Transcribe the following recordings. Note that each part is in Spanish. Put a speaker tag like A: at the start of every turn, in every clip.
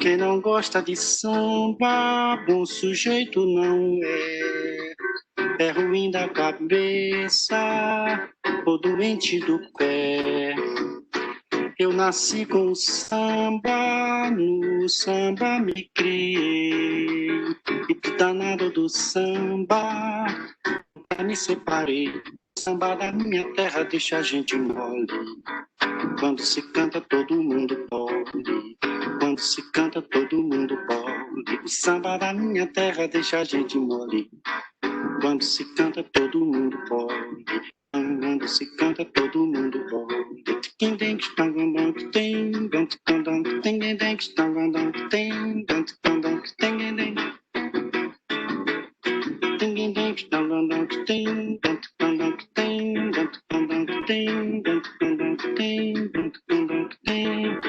A: Quem não gosta de samba, bom sujeito não é. É ruim da cabeça ou doente do pé. Eu nasci com o samba, no samba me criei. E danado do samba, me separei. O samba da minha terra deixa a gente mole. Quando se canta todo mundo pode. Quando se canta todo mundo pode. O samba da minha terra deixa a gente mole. Quando se canta todo mundo pode. Quando se canta todo mundo pode. Quem tem que estar andando tem, tanto cantando tem, quem tem que estar andando tem, tanto cantando tem, quem tem que estar andando tem, tanto cantando tem, tanto cantando tem, tanto cantando tem, tanto cantando tem.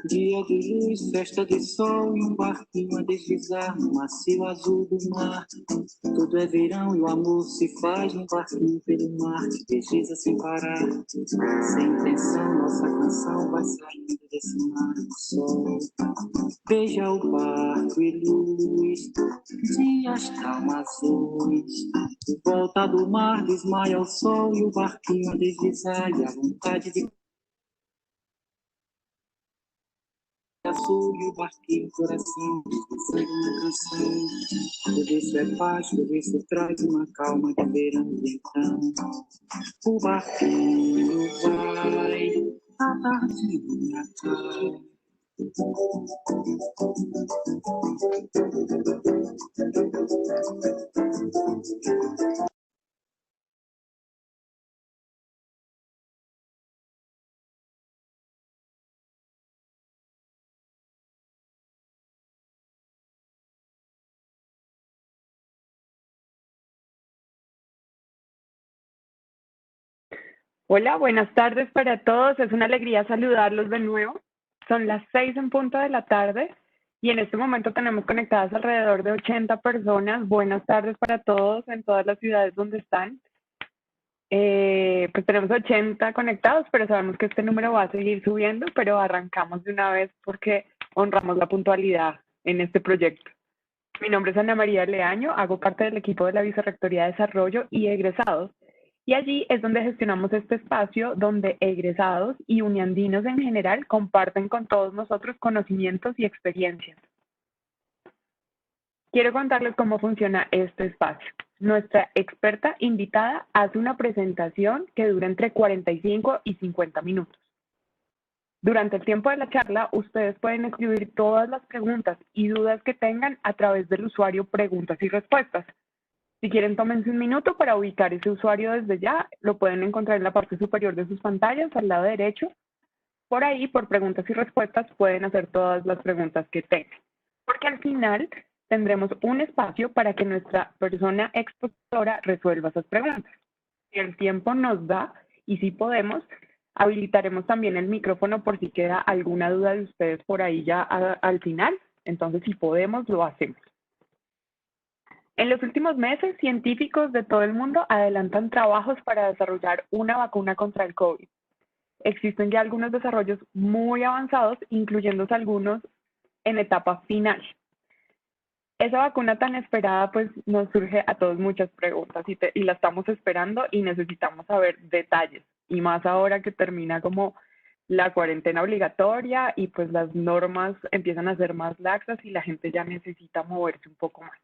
A: Dia de luz, festa de sol e um barquinho a deslizar no macio azul do mar. Tudo é verão e o amor se faz num barquinho pelo mar que desliza sem parar. Sem intenção, nossa canção vai saindo desse mar do sol. Beija o barco e luz, dias tão azuis. De volta do mar desmaia o sol e o barquinho a deslizar e a vontade de azul e o barquinho, coração, sangue uma canção. Tudo isso é paz, tudo isso traz uma calma de verão. Então, o barquinho vai, a tardinha cai.
B: Hola, buenas tardes para todos. Es una alegría saludarlos de nuevo. Son las 6 en punto de la tarde y en este momento tenemos conectadas alrededor de 80 personas. Buenas tardes para todos en todas las ciudades donde están. Pues tenemos 80 conectados, pero sabemos que este número va a seguir subiendo, pero arrancamos de una vez porque honramos la puntualidad en este proyecto. Mi nombre es Ana María Leaño, hago parte del equipo de la Vicerrectoría de Desarrollo y Egresados. Y allí es donde gestionamos este espacio donde egresados y uniandinos en general comparten con todos nosotros conocimientos y experiencias. Quiero contarles cómo funciona este espacio. Nuestra experta invitada hace una presentación que dura entre 45 y 50 minutos. Durante el tiempo de la charla, ustedes pueden escribir todas las preguntas y dudas que tengan a través del usuario Preguntas y Respuestas. Si quieren, tómense un minuto para ubicar ese usuario desde ya. Lo pueden encontrar en la parte superior de sus pantallas, al lado derecho. Por ahí, por preguntas y respuestas, pueden hacer todas las preguntas que tengan. Porque al final tendremos un espacio para que nuestra persona expositora resuelva esas preguntas. Si el tiempo nos da y si podemos, habilitaremos también el micrófono por si queda alguna duda de ustedes por ahí ya al final. Entonces, si podemos, lo hacemos. En los últimos meses, científicos de todo el mundo adelantan trabajos para desarrollar una vacuna contra el COVID. Existen ya algunos desarrollos muy avanzados, incluyendo algunos en etapa final. Esa vacuna tan esperada, pues nos surge a todos muchas preguntas y la estamos esperando y necesitamos saber detalles. Y más ahora que termina como la cuarentena obligatoria y pues las normas empiezan a ser más laxas y la gente ya necesita moverse un poco más.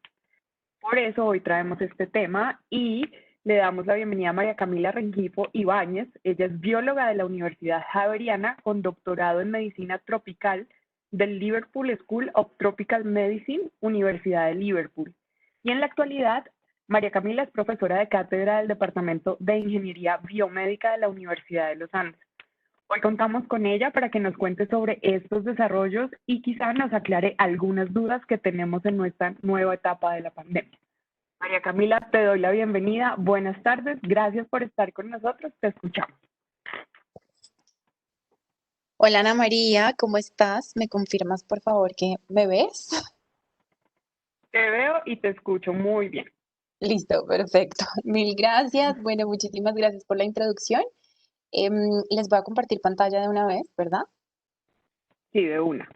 B: Por eso hoy traemos este tema y le damos la bienvenida a María Camila Rengifo Ibáñez. Ella es bióloga de la Universidad Javeriana con doctorado en Medicina Tropical del Liverpool School of Tropical Medicine, Universidad de Liverpool. Y en la actualidad, María Camila es profesora de cátedra del Departamento de Ingeniería Biomédica de la Universidad de los Andes. Hoy contamos con ella para que nos cuente sobre estos desarrollos y quizá nos aclare algunas dudas que tenemos en nuestra nueva etapa de la pandemia. María Camila, te doy la bienvenida. Buenas tardes. Gracias por estar con nosotros. Te escuchamos.
C: Hola Ana María, ¿cómo estás? ¿Me confirmas por favor que me ves?
B: Te veo y te escucho muy bien.
C: Listo, perfecto. Mil gracias. Bueno, muchísimas gracias por la introducción. Les voy a compartir pantalla de una vez, ¿verdad?
B: Sí, de una.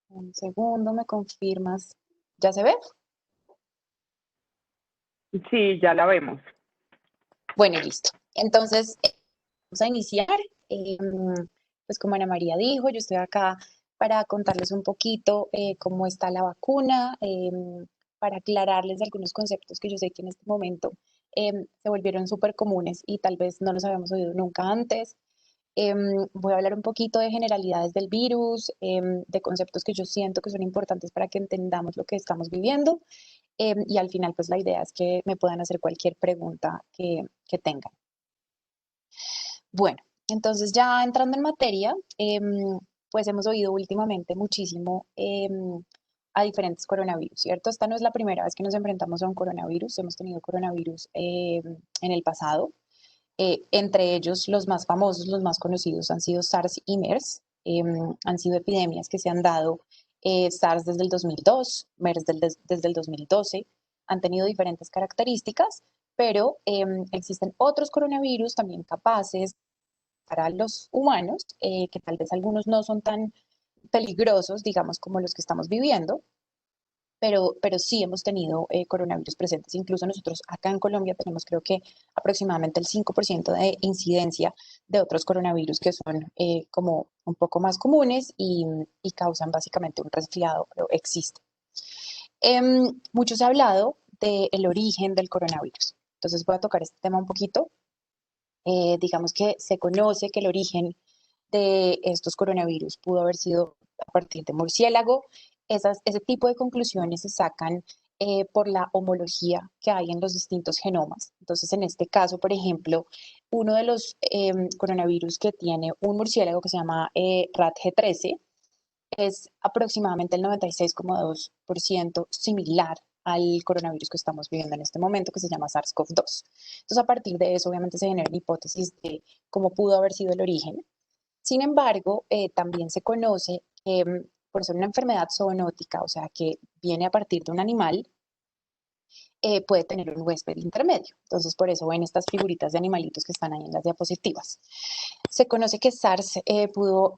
C: Un segundo, ¿me confirmas? ¿Ya se ve?
B: Sí, ya la vemos.
C: Bueno, listo. Entonces, vamos a iniciar. Pues como Ana María dijo, yo estoy acá para contarles un poquito cómo está la vacuna, para aclararles algunos conceptos que yo sé que en este momento se volvieron súper comunes y tal vez no los habíamos oído nunca antes. Voy a hablar un poquito de generalidades del virus, de conceptos que yo siento que son importantes para que entendamos lo que estamos viviendo. Y al final, pues la idea es que me puedan hacer cualquier pregunta que tengan. Bueno, entonces ya entrando en materia, pues hemos oído últimamente muchísimo a diferentes coronavirus, ¿cierto? Esta no es la primera vez que nos enfrentamos a un coronavirus, hemos tenido coronavirus en el pasado. Entre ellos, los más famosos, los más conocidos han sido SARS y MERS. Han sido epidemias que se han dado, SARS desde el 2002, MERS desde el 2012. Han tenido diferentes características, pero existen otros coronavirus también capaces para los humanos, que tal vez algunos no son tan peligrosos, digamos, como los que estamos viviendo, pero sí hemos tenido coronavirus presentes. Incluso nosotros acá en Colombia tenemos creo que aproximadamente el 5% de incidencia de otros coronavirus que son como un poco más comunes y causan básicamente un resfriado, pero existe. Mucho se ha hablado del origen del coronavirus. Entonces voy a tocar este tema un poquito. Digamos que se conoce que el origen de estos coronavirus pudo haber sido a partir de murciélago. Ese tipo de conclusiones se sacan por la homología que hay en los distintos genomas. Entonces, en este caso, por ejemplo, uno de los coronavirus que tiene un murciélago que se llama RATG13 es aproximadamente el 96,2% similar al coronavirus que estamos viviendo en este momento, que se llama SARS-CoV-2. Entonces, a partir de eso, obviamente, se generan hipótesis de cómo pudo haber sido el origen. Sin embargo, también se conoce que por ser una enfermedad zoonótica, o sea, que viene a partir de un animal, puede tener un huésped intermedio. Entonces, por eso ven estas figuritas de animalitos que están ahí en las diapositivas. Se conoce que SARS pudo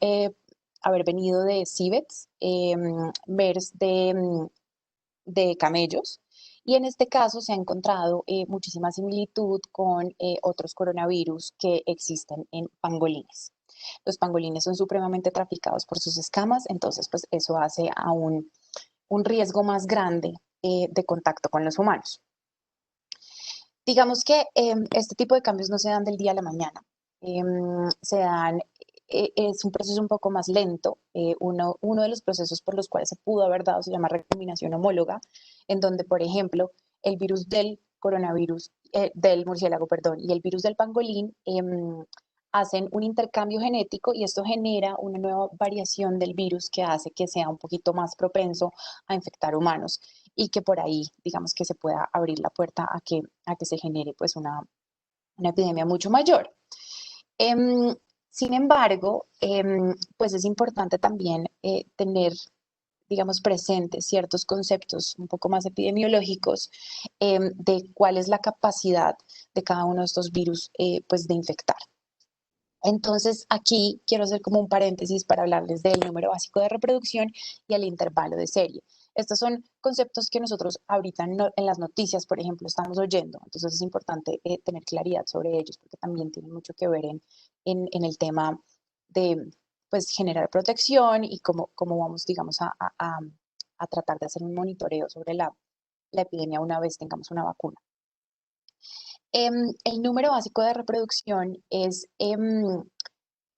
C: haber venido de civets, MERS de camellos, y en este caso se ha encontrado muchísima similitud con otros coronavirus que existen en pangolines. Los pangolines son supremamente traficados por sus escamas, entonces pues eso hace aún un riesgo más grande de contacto con los humanos. Digamos que este tipo de cambios no se dan del día a la mañana, se dan, es un proceso un poco más lento. Uno de los procesos por los cuales se pudo haber dado se llama recombinación homóloga, en donde, por ejemplo, el virus del coronavirus, del murciélago, perdón, y el virus del pangolín hacen un intercambio genético y esto genera una nueva variación del virus que hace que sea un poquito más propenso a infectar humanos y que por ahí, digamos que se pueda abrir la puerta a que se genere pues una epidemia mucho mayor. Sin embargo, pues es importante también tener, digamos, presentes ciertos conceptos un poco más epidemiológicos de cuál es la capacidad de cada uno de estos virus pues de infectar. Entonces, aquí quiero hacer como un paréntesis para hablarles del número básico de reproducción y el intervalo de serie. Estos son conceptos que nosotros ahorita en las noticias, por ejemplo, estamos oyendo. Entonces, es importante tener claridad sobre ellos porque también tienen mucho que ver en el tema de pues, generar protección y cómo vamos, digamos, a tratar de hacer un monitoreo sobre la epidemia una vez tengamos una vacuna. El número básico de reproducción es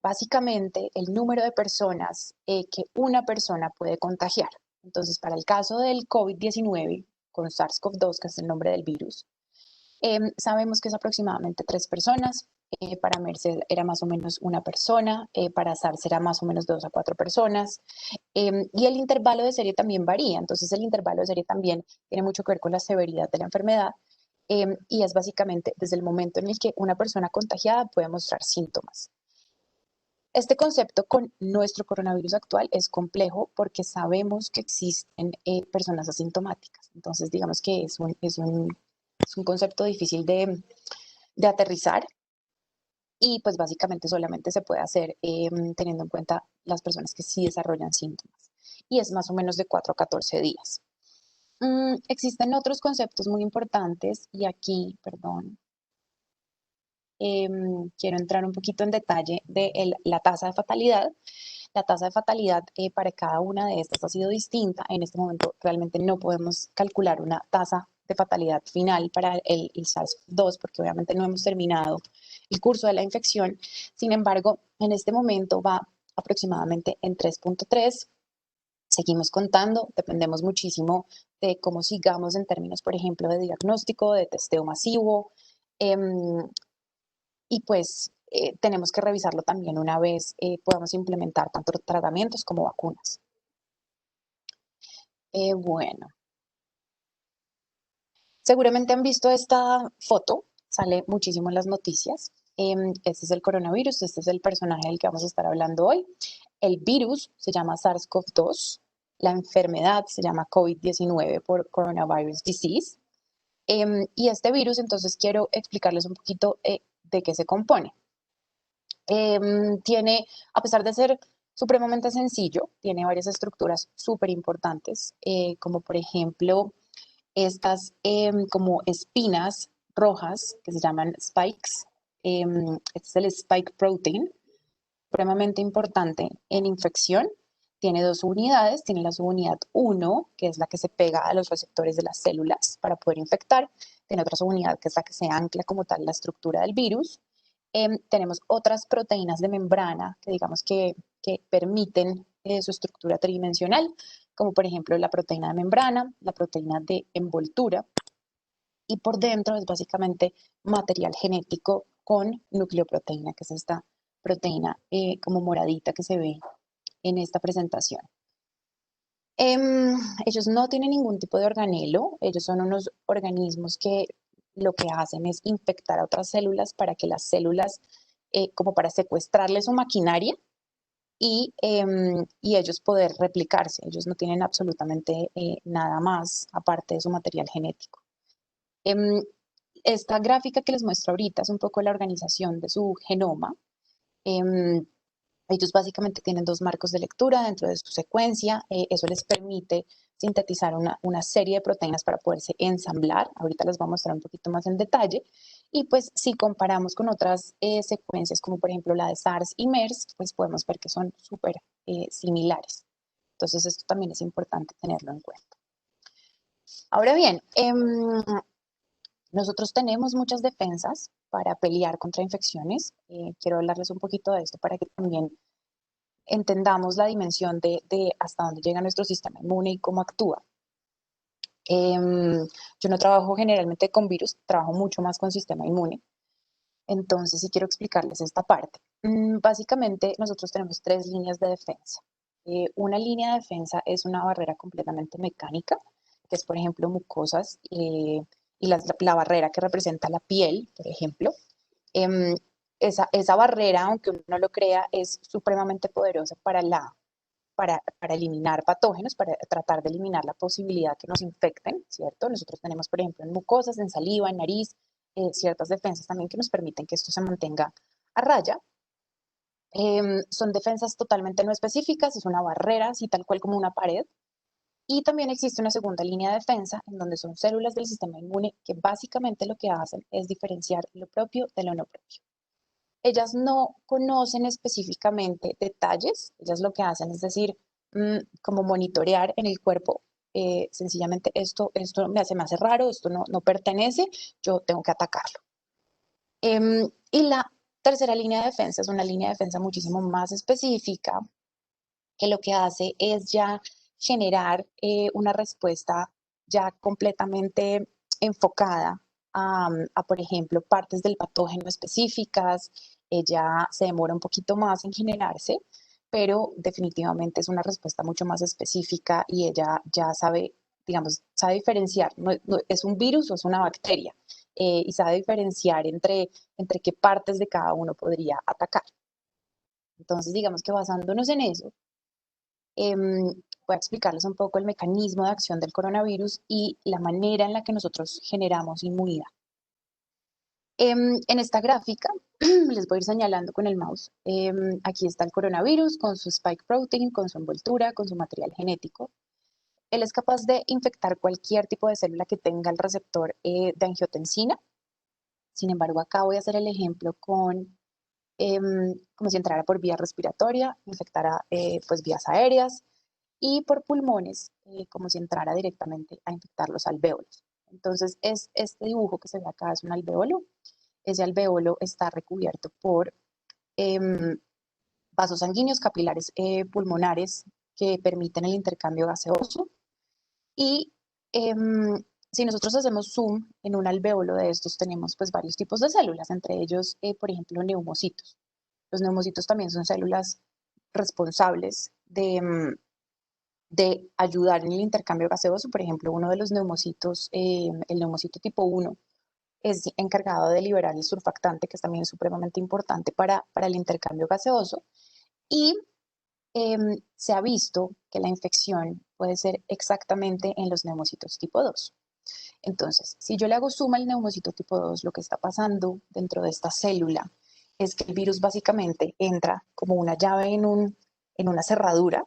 C: básicamente el número de personas que una persona puede contagiar. Entonces, para el caso del COVID-19, con SARS-CoV-2, que es el nombre del virus, Sabemos que es aproximadamente 3 personas. Para MERS era más o menos una persona, para SARS era más o menos 2 a 4 personas. Y el intervalo de serie también varía, entonces el intervalo de serie también tiene mucho que ver con la severidad de la enfermedad. Y es básicamente desde el momento en el que una persona contagiada puede mostrar síntomas. Este concepto con nuestro coronavirus actual es complejo porque sabemos que existen personas asintomáticas. Entonces, digamos que es un concepto difícil de aterrizar y pues básicamente solamente se puede hacer teniendo en cuenta las personas que sí desarrollan síntomas. Y es más o menos de 4 a 14 días. Existen otros conceptos muy importantes y aquí, perdón, quiero entrar un poquito en detalle de la tasa de fatalidad. La tasa de fatalidad para cada una de estas ha sido distinta. En este momento realmente no podemos calcular una tasa de fatalidad final para el SARS-CoV-2 porque obviamente no hemos terminado el curso de la infección. Sin embargo, en este momento va aproximadamente en 3.3. Seguimos contando, dependemos muchísimo de cómo sigamos en términos, por ejemplo, de diagnóstico, de testeo masivo. Y pues tenemos que revisarlo también una vez podamos implementar tanto tratamientos como vacunas. Bueno, seguramente han visto esta foto, sale muchísimo en las noticias. Este es el coronavirus, este es el personaje del que vamos a estar hablando hoy. El virus se llama SARS-CoV-2, la enfermedad se llama COVID-19 por Coronavirus Disease. Y este virus, entonces quiero explicarles un poquito de qué se compone. Tiene, a pesar de ser supremamente sencillo, tiene varias estructuras súper importantes, como por ejemplo estas como espinas rojas que se llaman spikes. Este es el spike protein, supremamente importante en infección. Tiene 2 unidades, tiene la subunidad 1, que es la que se pega a los receptores de las células para poder infectar. Tiene otra subunidad que es la que se ancla como tal la estructura del virus. Tenemos otras proteínas de membrana que digamos que permiten su estructura tridimensional, como por ejemplo la proteína de membrana, la proteína de envoltura, y por dentro es básicamente material genético con nucleoproteína, que es esta proteína como moradita que se ve en esta presentación. Ellos no tienen ningún tipo de organelo, ellos son unos organismos que lo que hacen es infectar a otras células para que las células, como para secuestrarles su maquinaria y ellos poder replicarse. Ellos no tienen absolutamente nada más aparte de su material genético. Esta gráfica que les muestro ahorita es un poco la organización de su genoma. Ellos básicamente tienen 2 marcos de lectura dentro de su secuencia. Eso les permite sintetizar una serie de proteínas para poderse ensamblar. Ahorita les voy a mostrar un poquito más en detalle. Y pues si comparamos con otras secuencias, como por ejemplo la de SARS y MERS, pues podemos ver que son súper similares. Entonces esto también es importante tenerlo en cuenta. Ahora bien, nosotros tenemos muchas defensas para pelear contra infecciones. Quiero hablarles un poquito de esto para que también entendamos la dimensión de hasta dónde llega nuestro sistema inmune y cómo actúa. Yo no trabajo generalmente con virus, trabajo mucho más con sistema inmune. Entonces, sí quiero explicarles esta parte. Básicamente, nosotros tenemos 3 líneas de defensa. Una línea de defensa es una barrera completamente mecánica, que es, por ejemplo, mucosas y la barrera que representa la piel, por ejemplo. Esa barrera, aunque uno no lo crea, es supremamente poderosa para eliminar patógenos, para tratar de eliminar la posibilidad que nos infecten, ¿cierto? Nosotros tenemos, por ejemplo, en mucosas, en saliva, en nariz, ciertas defensas también que nos permiten que esto se mantenga a raya. Son defensas totalmente no específicas, es una barrera, así tal cual como una pared. Y también existe una segunda línea de defensa, en donde son células del sistema inmune que básicamente lo que hacen es diferenciar lo propio de lo no propio. Ellas no conocen específicamente detalles, ellas lo que hacen es decir, como monitorear en el cuerpo, sencillamente esto me hace raro, esto no pertenece, yo tengo que atacarlo. Y la tercera línea de defensa es una línea de defensa muchísimo más específica, que lo que hace es ya generar una respuesta ya completamente enfocada por ejemplo, partes del patógeno específicas, ella se demora un poquito más en generarse, pero definitivamente es una respuesta mucho más específica y ella ya sabe, digamos, sabe diferenciar, es un virus o es una bacteria, y sabe diferenciar entre qué partes de cada uno podría atacar. Entonces, digamos que basándonos en eso, voy a explicarles un poco el mecanismo de acción del coronavirus y la manera en la que nosotros generamos inmunidad. En esta gráfica, les voy a ir señalando con el mouse, aquí está el coronavirus con su spike protein, con su envoltura, con su material genético. Él es capaz de infectar cualquier tipo de célula que tenga el receptor de angiotensina. Sin embargo, acá voy a hacer el ejemplo con como si entrara por vía respiratoria, infectara pues vías aéreas, y por pulmones, como si entrara directamente a infectar los alvéolos. Entonces, este dibujo que se ve acá es un alvéolo. Ese alvéolo está recubierto por vasos sanguíneos capilares pulmonares que permiten el intercambio gaseoso. Y si nosotros hacemos zoom en un alvéolo de estos, tenemos pues varios tipos de células, entre ellos, por ejemplo, neumocitos. Los neumocitos también son células responsables de ayudar en el intercambio gaseoso. Por ejemplo, uno de los neumocitos, el neumocito tipo 1, es encargado de liberar el surfactante, que es también supremamente importante para el intercambio gaseoso. Y se ha visto que la infección puede ser exactamente en los neumocitos tipo 2. Entonces, si yo le hago suma al neumocito tipo 2, lo que está pasando dentro de esta célula es que el virus básicamente entra como una llave en una cerradura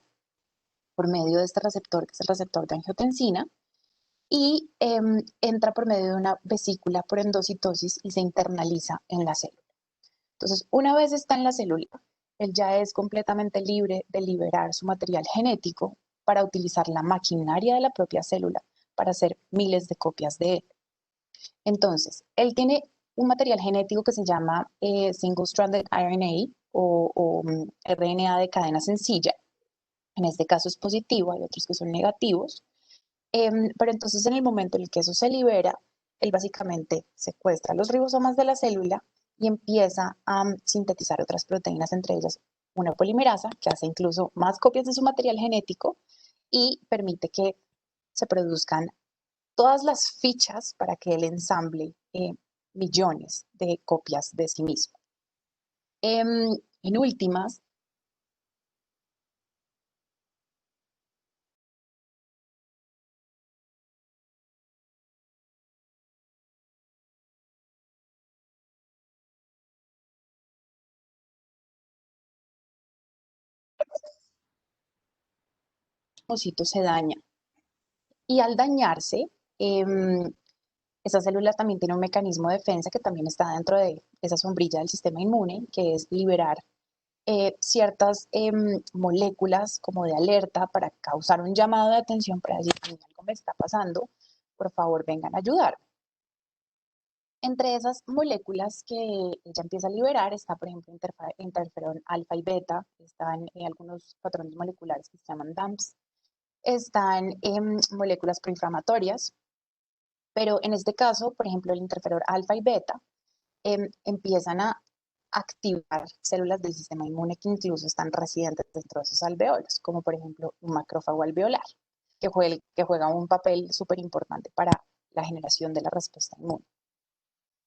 C: por medio de este receptor, que es el receptor de angiotensina, y entra por medio de una vesícula por endocitosis y se internaliza en la célula. Entonces, una vez está en la célula, él ya es completamente libre de liberar su material genético para utilizar la maquinaria de la propia célula para hacer miles de copias de él. Entonces, él tiene un material genético que se llama Single-Stranded RNA o RNA de cadena sencilla. En este caso es positivo, hay otros que son negativos. Pero entonces en el momento en el que eso se libera, él básicamente secuestra los ribosomas de la célula y empieza a sintetizar otras proteínas, entre ellas una polimerasa que hace incluso más copias de su material genético y permite que se produzcan todas las fichas para que él ensamble millones de copias de sí mismo. En últimas, el linfocito se daña y al dañarse, esa célula también tiene un mecanismo de defensa que también está dentro de esa sombrilla del sistema inmune, que es liberar ciertas moléculas como de alerta para causar un llamado de atención para decir, algo me está pasando, por favor vengan a ayudar. Entre esas moléculas que ella empieza a liberar está, por ejemplo, interferón alfa y beta, están algunos patrones moleculares que se llaman DAMPs, están moléculas proinflamatorias, pero en este caso, por ejemplo, el interferón alfa y beta empiezan a activar células del sistema inmune que incluso están residentes dentro de esos alveolos, como por ejemplo un macrófago alveolar, que juega un papel súper importante para la generación de la respuesta inmune.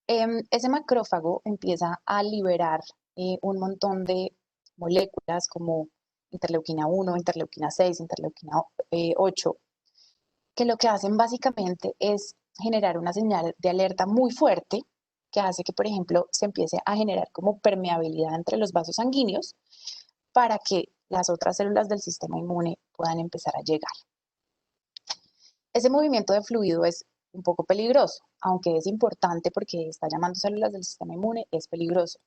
C: Ese macrófago empieza a liberar un montón de moléculas como interleuquina 1, interleuquina 6, interleuquina 8, que lo que hacen básicamente es generar una señal de alerta muy fuerte que hace que, por ejemplo, se empiece a generar como permeabilidad entre los vasos sanguíneos para que las otras células del sistema inmune puedan empezar a llegar. Ese movimiento de fluido es un poco peligroso, aunque es importante porque está llamando células del sistema inmune, es peligroso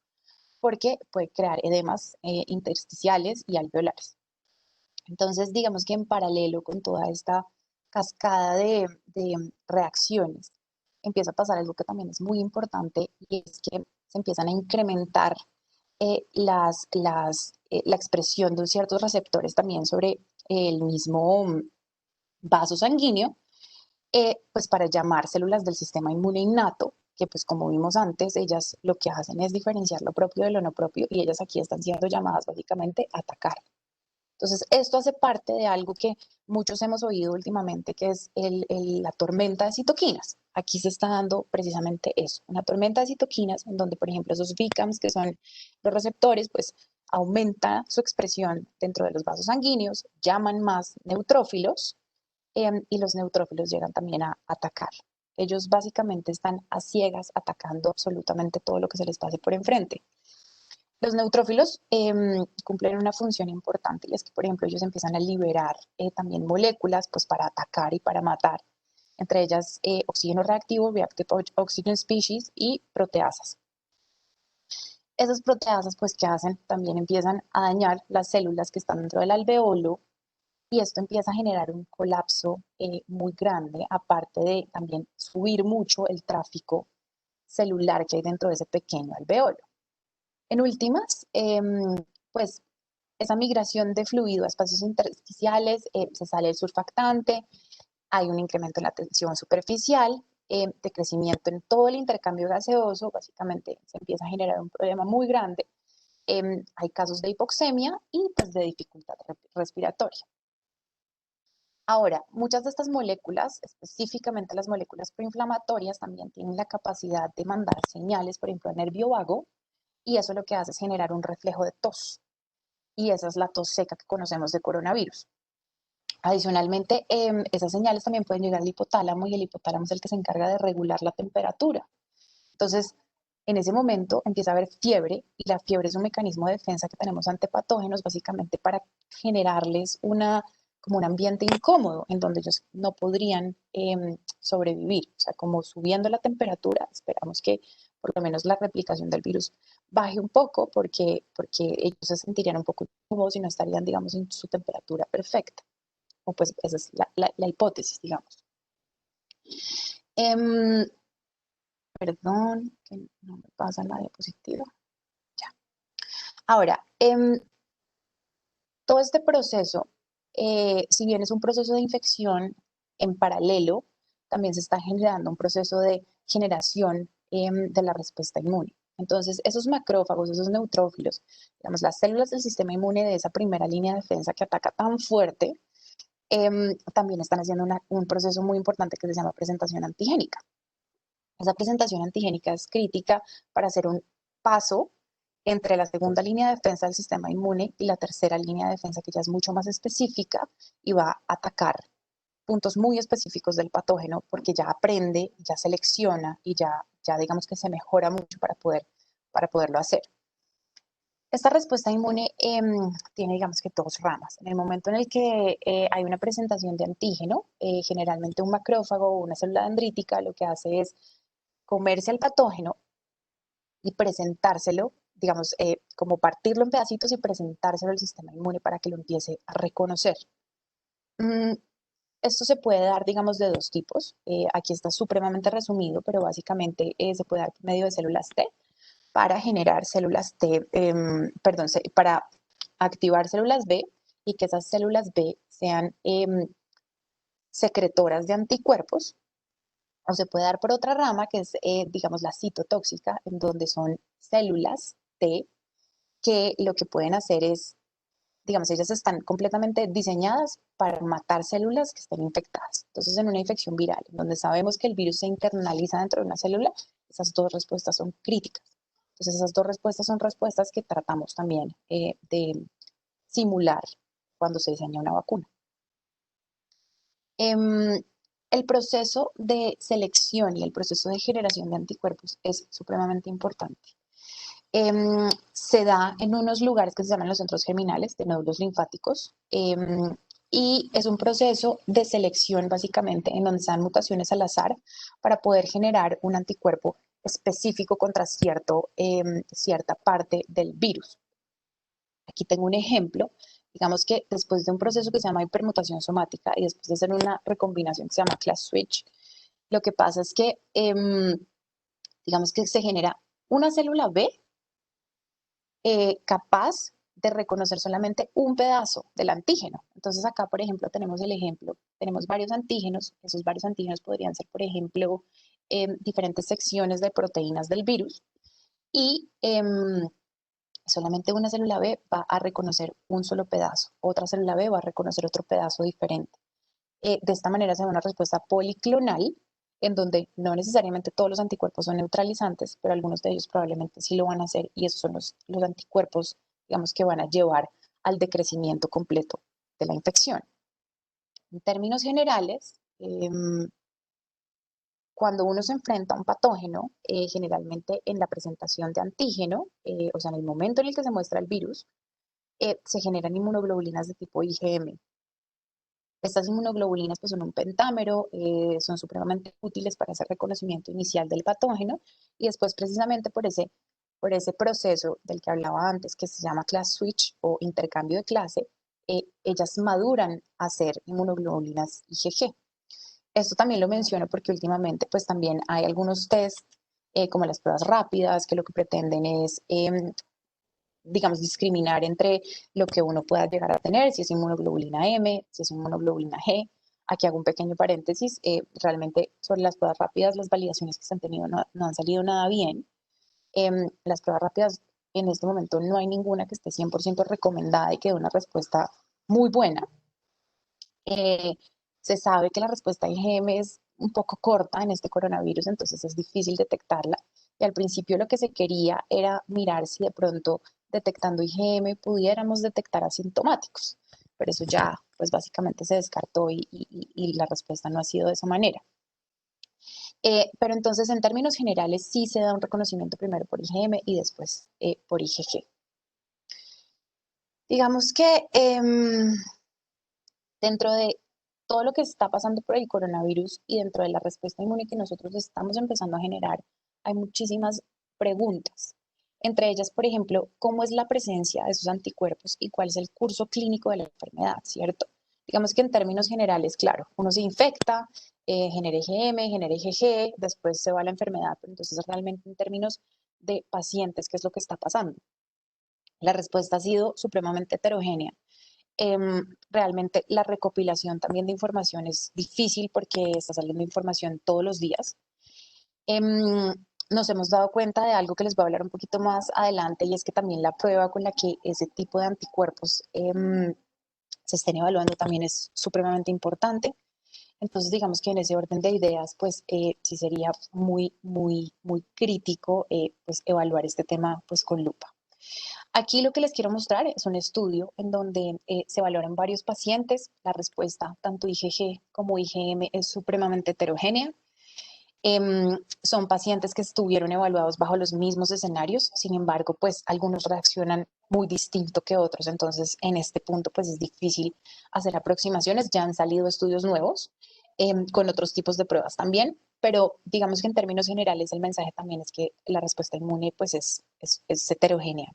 C: porque puede crear edemas intersticiales y alveolares. Entonces, digamos que en paralelo con toda esta cascada de reacciones, empieza a pasar algo que también es muy importante y es que se empiezan a incrementar la expresión de ciertos receptores también sobre el mismo vaso sanguíneo pues para llamar células del sistema inmune innato, que pues como vimos antes, ellas lo que hacen es diferenciar lo propio de lo no propio y ellas aquí están siendo llamadas básicamente a atacar. Entonces, esto hace parte de algo que muchos hemos oído últimamente, que es la tormenta de citoquinas. Aquí se está dando precisamente eso, una tormenta de citoquinas en donde, por ejemplo, esos VCAMs, que son los receptores, pues aumenta su expresión dentro de los vasos sanguíneos, llaman más neutrófilos y los neutrófilos llegan también a atacar. Ellos básicamente están a ciegas atacando absolutamente todo lo que se les pase por enfrente. Los neutrófilos cumplen una función importante y es que, por ejemplo, ellos empiezan a liberar también moléculas pues, para atacar y para matar, entre ellas oxígeno reactivo, reactive oxygen species y proteasas. Esas proteasas, pues, ¿qué hacen? También empiezan a dañar las células que están dentro del alveolo y esto empieza a generar un colapso muy grande, aparte de también subir mucho el tráfico celular que hay dentro de ese pequeño alveolo. En últimas, pues esa migración de fluido a espacios intersticiales, se sale el surfactante, hay un incremento en la tensión superficial, de crecimiento en todo el intercambio gaseoso, básicamente se empieza a generar un problema muy grande. Hay casos de hipoxemia y pues, de dificultad respiratoria. Ahora, muchas de estas moléculas, específicamente las moléculas proinflamatorias, también tienen la capacidad de mandar señales, por ejemplo, al nervio vago, y eso lo que hace es generar un reflejo de tos. Y esa es la tos seca que conocemos de coronavirus. Adicionalmente, esas señales también pueden llegar al hipotálamo y el hipotálamo es el que se encarga de regular la temperatura. Entonces, en ese momento empieza a haber fiebre y la fiebre es un mecanismo de defensa que tenemos ante patógenos básicamente para generarles como un ambiente incómodo en donde ellos no podrían sobrevivir. O sea, como subiendo la temperatura, esperamos que por lo menos la replicación del virus baje un poco porque ellos se sentirían un poco incómodos y no estarían, digamos, en su temperatura perfecta. O pues esa es la hipótesis, digamos. Perdón, que no me pasa la diapositiva. Ya. Ahora, todo este proceso, si bien es un proceso de infección, en paralelo también se está generando un proceso de generación de la respuesta inmune. Entonces, esos macrófagos, esos neutrófilos, digamos, las células del sistema inmune de esa primera línea de defensa que ataca tan fuerte, también están haciendo un proceso muy importante que se llama presentación antigénica. Esa presentación antigénica es crítica para hacer un paso entre la segunda línea de defensa del sistema inmune y la tercera línea de defensa, que ya es mucho más específica y va a atacar puntos muy específicos del patógeno porque ya aprende, ya selecciona y ya digamos que se mejora mucho para poderlo hacer. Esta respuesta inmune tiene, digamos que, dos ramas. En el momento en el que hay una presentación de antígeno, generalmente un macrófago o una célula dendrítica lo que hace es comerse al patógeno y presentárselo, digamos, como partirlo en pedacitos y presentárselo al sistema inmune para que lo empiece a reconocer. Esto se puede dar, digamos, de dos tipos. Aquí está supremamente resumido, pero básicamente se puede dar por medio de células T para generar células T, para activar células B y que esas células B sean secretoras de anticuerpos, o se puede dar por otra rama que es, digamos, la citotóxica, en donde son células T que lo que pueden hacer es, digamos, ellas están completamente diseñadas para matar células que estén infectadas. Entonces, en una infección viral, donde sabemos que el virus se internaliza dentro de una célula, esas dos respuestas son críticas. Entonces, esas dos respuestas son respuestas que tratamos también de simular cuando se diseña una vacuna. El proceso de selección y el proceso de generación de anticuerpos es supremamente importante. Se da en unos lugares que se llaman los centros germinales de nódulos linfáticos y es un proceso de selección básicamente en donde se dan mutaciones al azar para poder generar un anticuerpo específico contra cierta parte del virus. Aquí tengo un ejemplo. Digamos que después de un proceso que se llama hipermutación somática y después de hacer una recombinación que se llama class switch, lo que pasa es que, digamos que se genera una célula B capaz de reconocer solamente un pedazo del antígeno. Entonces acá, por ejemplo, tenemos varios antígenos. Esos varios antígenos podrían ser, por ejemplo, diferentes secciones de proteínas del virus y solamente una célula B va a reconocer un solo pedazo, otra célula B va a reconocer otro pedazo diferente. De esta manera se da una respuesta policlonal, en donde no necesariamente todos los anticuerpos son neutralizantes, pero algunos de ellos probablemente sí lo van a hacer, y esos son los anticuerpos, digamos, que van a llevar al decrecimiento completo de la infección. En términos generales, cuando uno se enfrenta a un patógeno, generalmente en la presentación de antígeno, o sea, en el momento en el que se muestra el virus, se generan inmunoglobulinas de tipo IgM. Estas inmunoglobulinas pues, son un pentámero, son supremamente útiles para ese reconocimiento inicial del patógeno, y después precisamente por ese proceso del que hablaba antes, que se llama class switch o intercambio de clase, ellas maduran a ser inmunoglobulinas IgG. Esto también lo menciono porque últimamente pues también hay algunos test como las pruebas rápidas que lo que pretenden es digamos, discriminar entre lo que uno pueda llegar a tener, si es inmunoglobulina M, si es inmunoglobulina G. Aquí hago un pequeño paréntesis, realmente sobre las pruebas rápidas, las validaciones que se han tenido no han salido nada bien. Las pruebas rápidas en este momento no hay ninguna que esté 100% recomendada y que dé una respuesta muy buena. Se sabe que la respuesta IgM es un poco corta en este coronavirus, entonces es difícil detectarla. Y al principio lo que se quería era mirar si de pronto detectando IgM pudiéramos detectar asintomáticos, pero eso ya pues básicamente se descartó y la respuesta no ha sido de esa manera. Pero entonces en términos generales sí se da un reconocimiento primero por IgM y después por IgG. Digamos que dentro de todo lo que está pasando por el coronavirus y dentro de la respuesta inmune que nosotros estamos empezando a generar, hay muchísimas preguntas. Entre ellas, por ejemplo, ¿cómo es la presencia de esos anticuerpos y cuál es el curso clínico de la enfermedad, cierto? Digamos que en términos generales, claro, uno se infecta, genera IgM, genera IgG, después se va a la enfermedad, pero entonces realmente en términos de pacientes, ¿qué es lo que está pasando? La respuesta ha sido supremamente heterogénea. Realmente la recopilación también de información es difícil porque está saliendo información todos los días. Nos hemos dado cuenta de algo que les voy a hablar un poquito más adelante, y es que también la prueba con la que ese tipo de anticuerpos se estén evaluando también es supremamente importante. Entonces, digamos que en ese orden de ideas, pues sí sería muy, muy, muy crítico pues, evaluar este tema pues, con lupa. Aquí lo que les quiero mostrar es un estudio en donde se valoran varios pacientes. La respuesta, tanto IgG como IgM, es supremamente heterogénea. Son pacientes que estuvieron evaluados bajo los mismos escenarios, sin embargo, pues algunos reaccionan muy distinto que otros. Entonces, en este punto, pues es difícil hacer aproximaciones. Ya han salido estudios nuevos con otros tipos de pruebas también, pero digamos que en términos generales el mensaje también es que la respuesta inmune pues es heterogénea.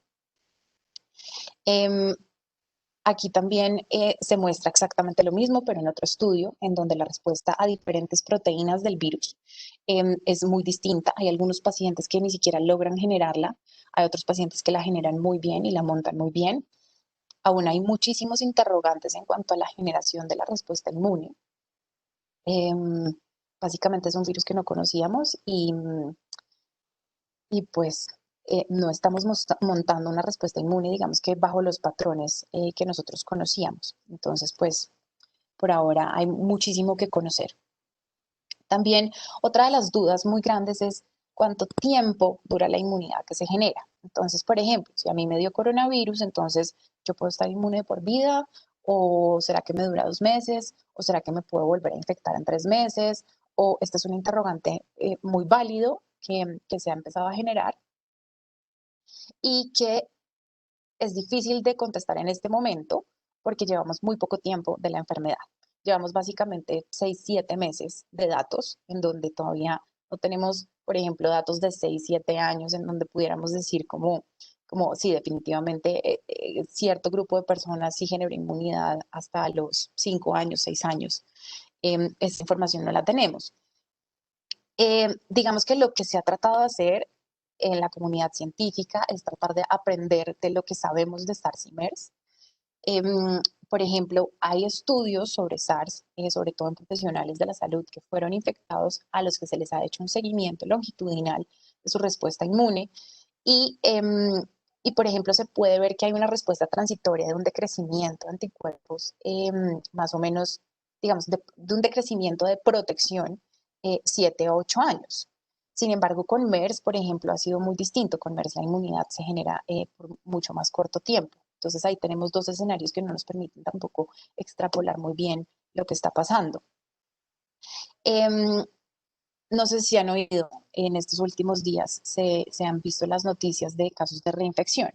C: Aquí también se muestra exactamente lo mismo, pero en otro estudio, en donde la respuesta a diferentes proteínas del virus es muy distinta. Hay algunos pacientes que ni siquiera logran generarla, hay otros pacientes que la generan muy bien y la montan muy bien. Aún hay muchísimos interrogantes en cuanto a la generación de la respuesta inmune. Básicamente es un virus que no conocíamos y pues no estamos montando una respuesta inmune, digamos que bajo los patrones que nosotros conocíamos. Entonces, pues, por ahora hay muchísimo que conocer. También otra de las dudas muy grandes es cuánto tiempo dura la inmunidad que se genera. Entonces, por ejemplo, si a mí me dio coronavirus, entonces yo puedo estar inmune por vida, o será que me dura 2 meses, o será que me puedo volver a infectar en 3 meses, o este es un interrogante muy válido que se ha empezado a generar y que es difícil de contestar en este momento porque llevamos muy poco tiempo de la enfermedad. Llevamos básicamente 6, 7 meses de datos en donde todavía no tenemos, por ejemplo, datos de 6, 7 años en donde pudiéramos decir como sí, definitivamente cierto grupo de personas sí genera inmunidad hasta los 5 años, 6 años. Esta información no la tenemos. Digamos que lo que se ha tratado de hacer en la comunidad científica es tratar de aprender de lo que sabemos de SARS y MERS. Por ejemplo, hay estudios sobre SARS, sobre todo en profesionales de la salud que fueron infectados, a los que se les ha hecho un seguimiento longitudinal de su respuesta inmune y por ejemplo, se puede ver que hay una respuesta transitoria de un decrecimiento de anticuerpos, más o menos, digamos, de un decrecimiento de protección 7 a 8 años. Sin embargo, con MERS, por ejemplo, ha sido muy distinto. Con MERS la inmunidad se genera por mucho más corto tiempo. Entonces ahí tenemos dos escenarios que no nos permiten tampoco extrapolar muy bien lo que está pasando. No sé si han oído, en estos últimos días se han visto las noticias de casos de reinfección.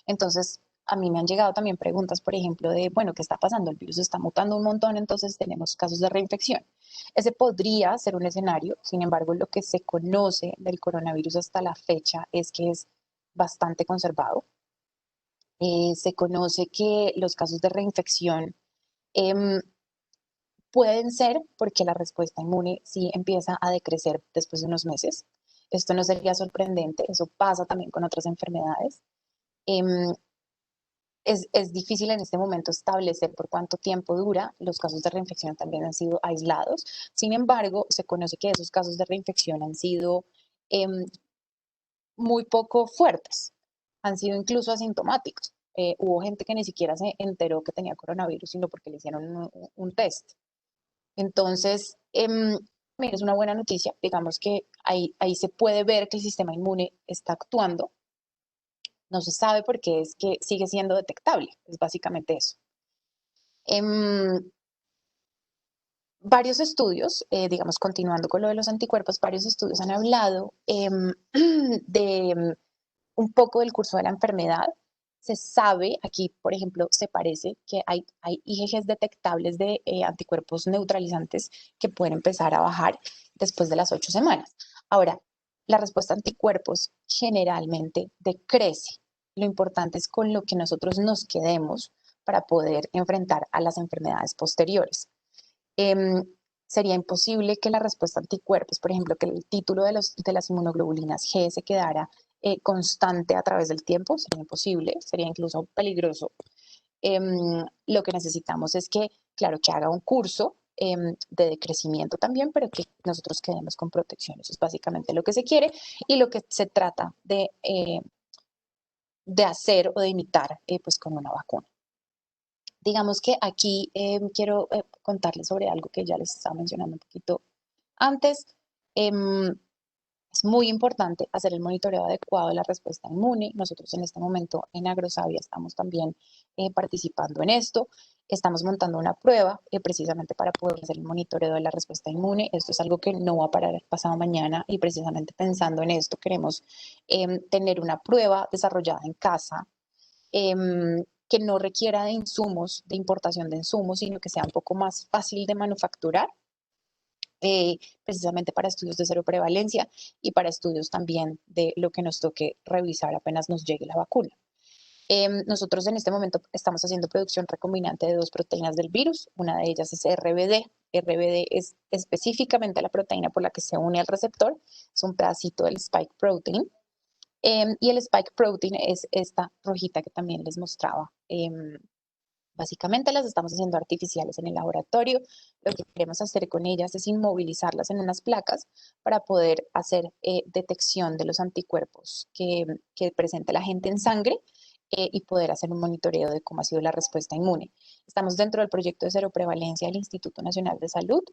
C: Entonces, a mí me han llegado también preguntas, por ejemplo, de, bueno, ¿qué está pasando? El virus está mutando un montón, entonces tenemos casos de reinfección. Ese podría ser un escenario, sin embargo, lo que se conoce del coronavirus hasta la fecha es que es bastante conservado. Se conoce que los casos de reinfección em, pueden ser porque la respuesta inmune sí empieza a decrecer después de unos meses. Esto no sería sorprendente, eso pasa también con otras enfermedades. Em, es difícil en este momento establecer por cuánto tiempo dura. Los casos de reinfección también han sido aislados. Sin embargo, se conoce que esos casos de reinfección han sido muy poco fuertes, han sido incluso asintomáticos. Hubo gente que ni siquiera se enteró que tenía coronavirus, sino porque le hicieron un test. Entonces, también es una buena noticia. Digamos que ahí se puede ver que el sistema inmune está actuando. No se sabe por qué es que sigue siendo detectable. Es básicamente eso. Varios estudios, digamos, continuando con lo de los anticuerpos, varios estudios han hablado de un poco del curso de la enfermedad. Se sabe, aquí por ejemplo, se parece que hay IgGs detectables de anticuerpos neutralizantes que pueden empezar a bajar después de las 8 semanas. Ahora, la respuesta a anticuerpos generalmente decrece. Lo importante es con lo que nosotros nos quedemos para poder enfrentar a las enfermedades posteriores. Sería imposible que la respuesta a anticuerpos, por ejemplo, que el título de las inmunoglobulinas G se quedara constante a través del tiempo, sería imposible, sería incluso peligroso. Lo que necesitamos es que, claro, que haga un curso de decrecimiento también, pero que nosotros quedemos con protección. Eso es básicamente lo que se quiere y lo que se trata de hacer o de imitar pues con una vacuna. Digamos que aquí quiero contarles sobre algo que ya les estaba mencionando un poquito antes. Es muy importante hacer el monitoreo adecuado de la respuesta inmune. Nosotros en este momento en AgroSavia estamos también participando en esto. Estamos montando una prueba precisamente para poder hacer el monitoreo de la respuesta inmune. Esto es algo que no va a parar el pasado mañana y precisamente pensando en esto queremos tener una prueba desarrollada en casa que no requiera de insumos, de importación de insumos, sino que sea un poco más fácil de manufacturar, precisamente para estudios de cero prevalencia y para estudios también de lo que nos toque revisar apenas nos llegue la vacuna. Nosotros en este momento estamos haciendo producción recombinante de 2 proteínas del virus. Una de ellas es RBD. RBD es específicamente la proteína por la que se une al receptor. Es un pedacito del spike protein. Y el spike protein es esta rojita que también les mostraba. Básicamente las estamos haciendo artificiales en el laboratorio. Lo que queremos hacer con ellas es inmovilizarlas en unas placas para poder hacer detección de los anticuerpos que presenta la gente en sangre y poder hacer un monitoreo de cómo ha sido la respuesta inmune. Estamos dentro del proyecto de cero prevalencia del Instituto Nacional de Salud.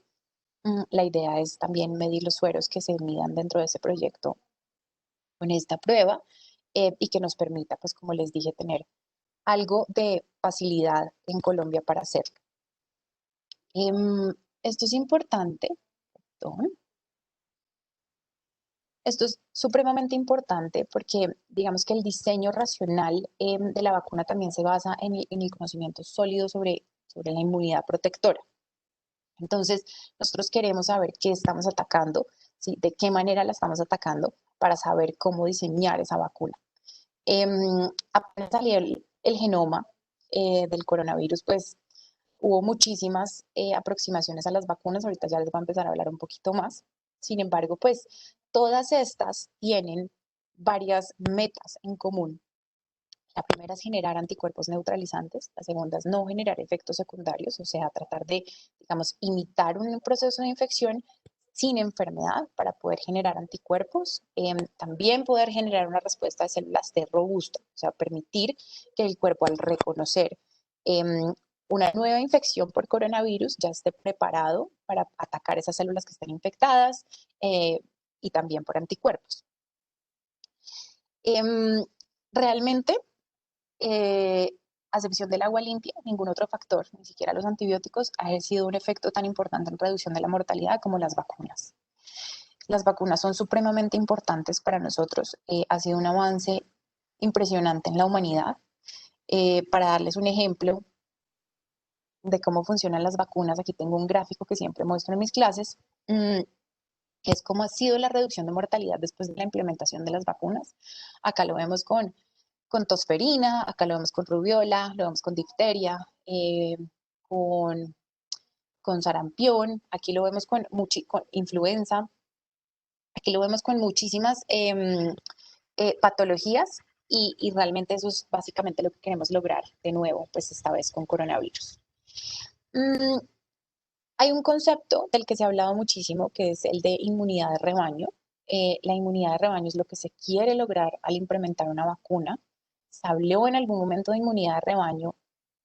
C: La idea es también medir los sueros que se midan dentro de ese proyecto con esta prueba y que nos permita, pues como les dije, tener algo de facilidad en Colombia para hacerlo. Esto es importante, perdón. Esto es supremamente importante porque digamos que el diseño racional de la vacuna también se basa en el conocimiento sólido sobre la inmunidad protectora. Entonces, nosotros queremos saber qué estamos atacando, ¿sí? De qué manera la estamos atacando para saber cómo diseñar esa vacuna. Apenas salió el genoma del coronavirus, pues hubo muchísimas aproximaciones a las vacunas. Ahorita ya les voy a empezar a hablar un poquito más. Sin embargo, pues todas estas tienen varias metas en común. La primera es generar anticuerpos neutralizantes, la segunda es no generar efectos secundarios, o sea, tratar de, digamos, imitar un proceso de infección sin enfermedad para poder generar anticuerpos, también poder generar una respuesta de células T robusta, o sea, permitir que el cuerpo al reconocer una nueva infección por coronavirus ya esté preparado para atacar esas células que están infectadas y también por anticuerpos. Realmente, a excepción del agua limpia, ningún otro factor, ni siquiera los antibióticos, ha ejercido un efecto tan importante en reducción de la mortalidad como las vacunas. Las vacunas son supremamente importantes para nosotros. Ha sido un avance impresionante en la humanidad. Para darles un ejemplo de cómo funcionan las vacunas, aquí tengo un gráfico que siempre muestro en mis clases. Es cómo ha sido la reducción de mortalidad después de la implementación de las vacunas. Acá lo vemos con tosferina, acá lo vemos con rubiola, lo vemos con difteria, con, con sarampión, aquí lo vemos con influenza, aquí lo vemos con muchísimas patologías y realmente eso es básicamente lo que queremos lograr de nuevo, pues esta vez con coronavirus. Hay un concepto del que se ha hablado muchísimo que es el de inmunidad de rebaño. La inmunidad de rebaño es lo que se quiere lograr al implementar una vacuna. Se habló en algún momento de inmunidad de rebaño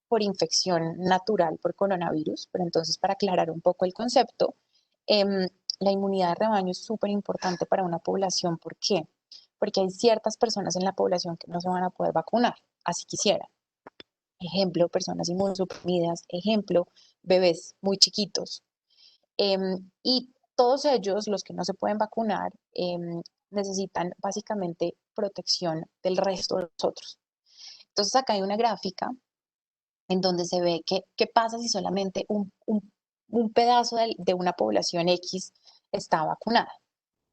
C: por infección natural por coronavirus, pero entonces para aclarar un poco el concepto, la inmunidad de rebaño es súper importante para una población. ¿Por qué? Porque hay ciertas personas en la población que no se van a poder vacunar, así quisieran. Ejemplo, personas inmunosuprimidas, ejemplo, bebés muy chiquitos. Y todos ellos, los que no se pueden vacunar, necesitan básicamente protección del resto de nosotros. Entonces acá hay una gráfica en donde se ve qué pasa si solamente un pedazo de una población X está vacunada.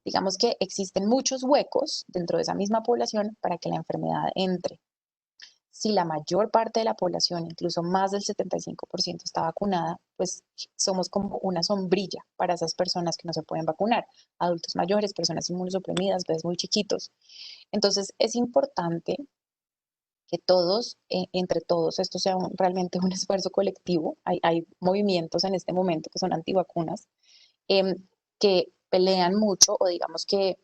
C: Digamos que existen muchos huecos dentro de esa misma población para que la enfermedad entre. Si la mayor parte de la población, incluso más del 75% está vacunada, pues somos como una sombrilla para esas personas que no se pueden vacunar, adultos mayores, personas inmunosuprimidas, bebés muy chiquitos. Entonces es importante que todos, entre todos, esto sea realmente un esfuerzo colectivo. Hay movimientos en este momento que son antivacunas, que pelean mucho o digamos que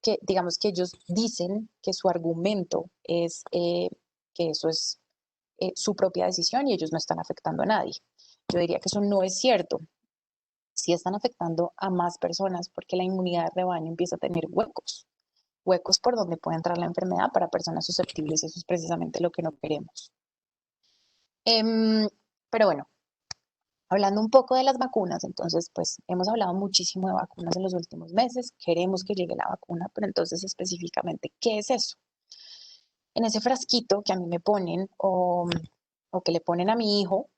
C: ellos dicen que su argumento es que eso es su propia decisión y ellos no están afectando a nadie. Yo diría que eso no es cierto. Sí están afectando a más personas porque la inmunidad de rebaño empieza a tener huecos por donde puede entrar la enfermedad para personas susceptibles y eso es precisamente lo que no queremos. Pero bueno, hablando un poco de las vacunas, entonces pues hemos hablado muchísimo de vacunas en los últimos meses, queremos que llegue la vacuna, pero entonces específicamente, ¿qué es eso? En ese frasquito que a mí me ponen o que le ponen a mi hijo,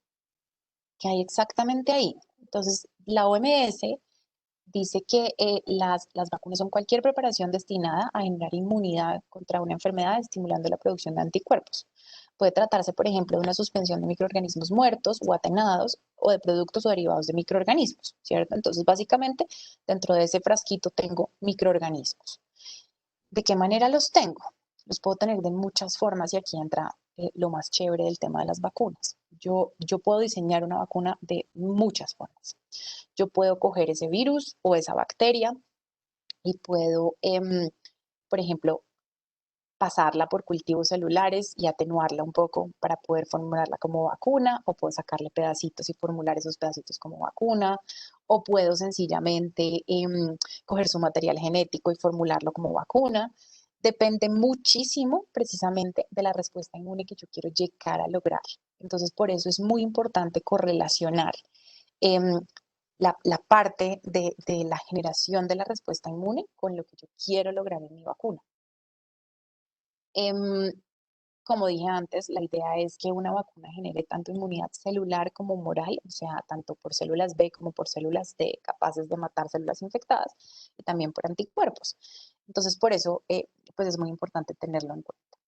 C: ¿qué hay exactamente ahí? Entonces, la OMS dice que las vacunas son cualquier preparación destinada a generar inmunidad contra una enfermedad, estimulando la producción de anticuerpos. Puede tratarse, por ejemplo, de una suspensión de microorganismos muertos o atenuados o de productos o derivados de microorganismos, ¿cierto? Entonces, básicamente, dentro de ese frasquito tengo microorganismos. ¿De qué manera los tengo? Los puedo tener de muchas formas y aquí entra lo más chévere del tema de las vacunas. Yo puedo diseñar una vacuna de muchas formas. Yo puedo coger ese virus o esa bacteria y puedo, por ejemplo, pasarla por cultivos celulares y atenuarla un poco para poder formularla como vacuna, o puedo sacarle pedacitos y formular esos pedacitos como vacuna, o puedo sencillamente coger su material genético y formularlo como vacuna. Depende muchísimo precisamente de la respuesta inmune que yo quiero llegar a lograr. Entonces, por eso es muy importante correlacionar la parte de la generación de la respuesta inmune con lo que yo quiero lograr en mi vacuna. Como dije antes, la idea es que una vacuna genere tanto inmunidad celular como humoral, o sea, tanto por células B como por células T, capaces de matar células infectadas, y también por anticuerpos. Entonces, por eso, pues es muy importante tenerlo en cuenta.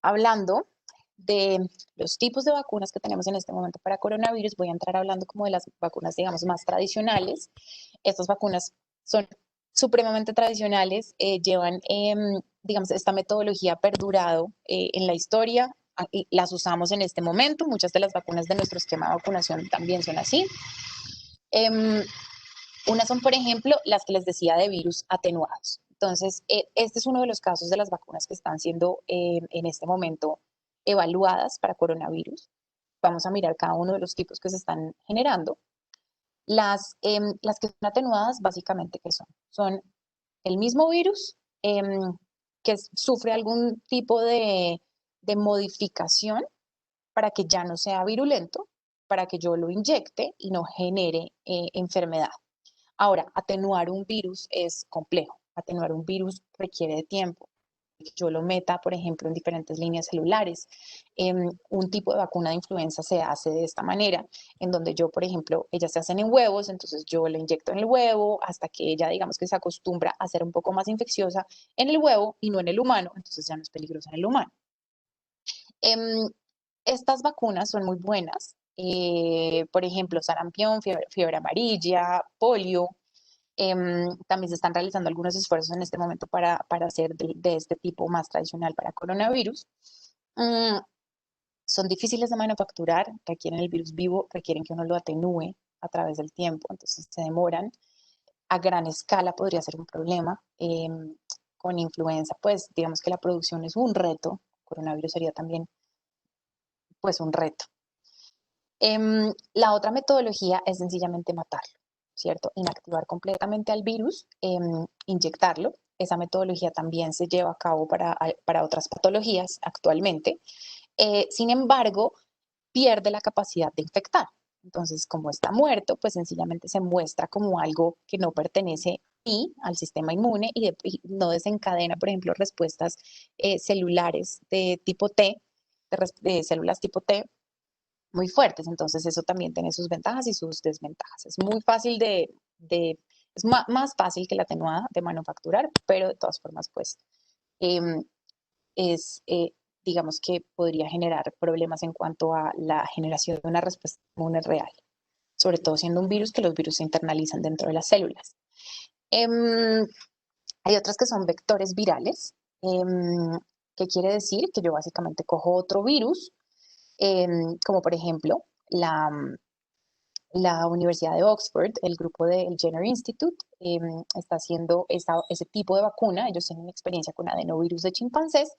C: Hablando de los tipos de vacunas que tenemos en este momento para coronavirus, voy a entrar hablando como de las vacunas, digamos, más tradicionales. Estas vacunas son supremamente tradicionales, llevan, digamos, esta metodología ha perdurado en la historia, y las usamos en este momento. Muchas de las vacunas de nuestro esquema de vacunación también son así. Unas son, por ejemplo, las que les decía de virus atenuados. Entonces, este es uno de los casos de las vacunas que están siendo en este momento evaluadas para coronavirus. Vamos a mirar cada uno de los tipos que se están generando. Las que son atenuadas, básicamente, ¿qué son? Son el mismo virus que sufre algún tipo de modificación para que ya no sea virulento, para que yo lo inyecte y no genere enfermedad. Ahora, atenuar un virus es complejo. Atenuar un virus requiere de tiempo. Yo lo meta, por ejemplo, en diferentes líneas celulares. Un tipo de vacuna de influenza se hace de esta manera, en donde yo, por ejemplo, ellas se hacen en huevos, entonces yo lo inyecto en el huevo hasta que ella, digamos que se acostumbra a ser un poco más infecciosa en el huevo y no en el humano, entonces ya no es peligrosa en el humano. Estas vacunas son muy buenas, por ejemplo, sarampión, fiebre amarilla, polio. También se están realizando algunos esfuerzos en este momento para hacer de este tipo más tradicional para coronavirus. Son difíciles de manufacturar, requieren el virus vivo, requieren que uno lo atenúe a través del tiempo, entonces se demoran. A gran escala podría ser un problema. Con influenza, pues digamos que la producción es un reto, coronavirus sería también pues un reto. La otra metodología es sencillamente matarlo, ¿cierto? Inactivar completamente al virus, inyectarlo. Esa metodología también se lleva a cabo para otras patologías actualmente. Sin embargo, pierde la capacidad de infectar. Entonces, como está muerto, pues sencillamente se muestra como algo que no pertenece ni al sistema inmune y no desencadena, por ejemplo, respuestas celulares de tipo T, de células tipo T, muy fuertes. Entonces eso también tiene sus ventajas y sus desventajas. Es muy fácil es más fácil que la atenuada de manufacturar, pero de todas formas, pues es, digamos que podría generar problemas en cuanto a la generación de una respuesta inmune real, sobre todo siendo un virus que los virus se internalizan dentro de las células. Hay otras que son vectores virales, que quiere decir que yo básicamente cojo otro virus, como por ejemplo la Universidad de Oxford, el grupo del Jenner Institute, está haciendo ese tipo de vacuna. Ellos tienen experiencia con adenovirus de chimpancés.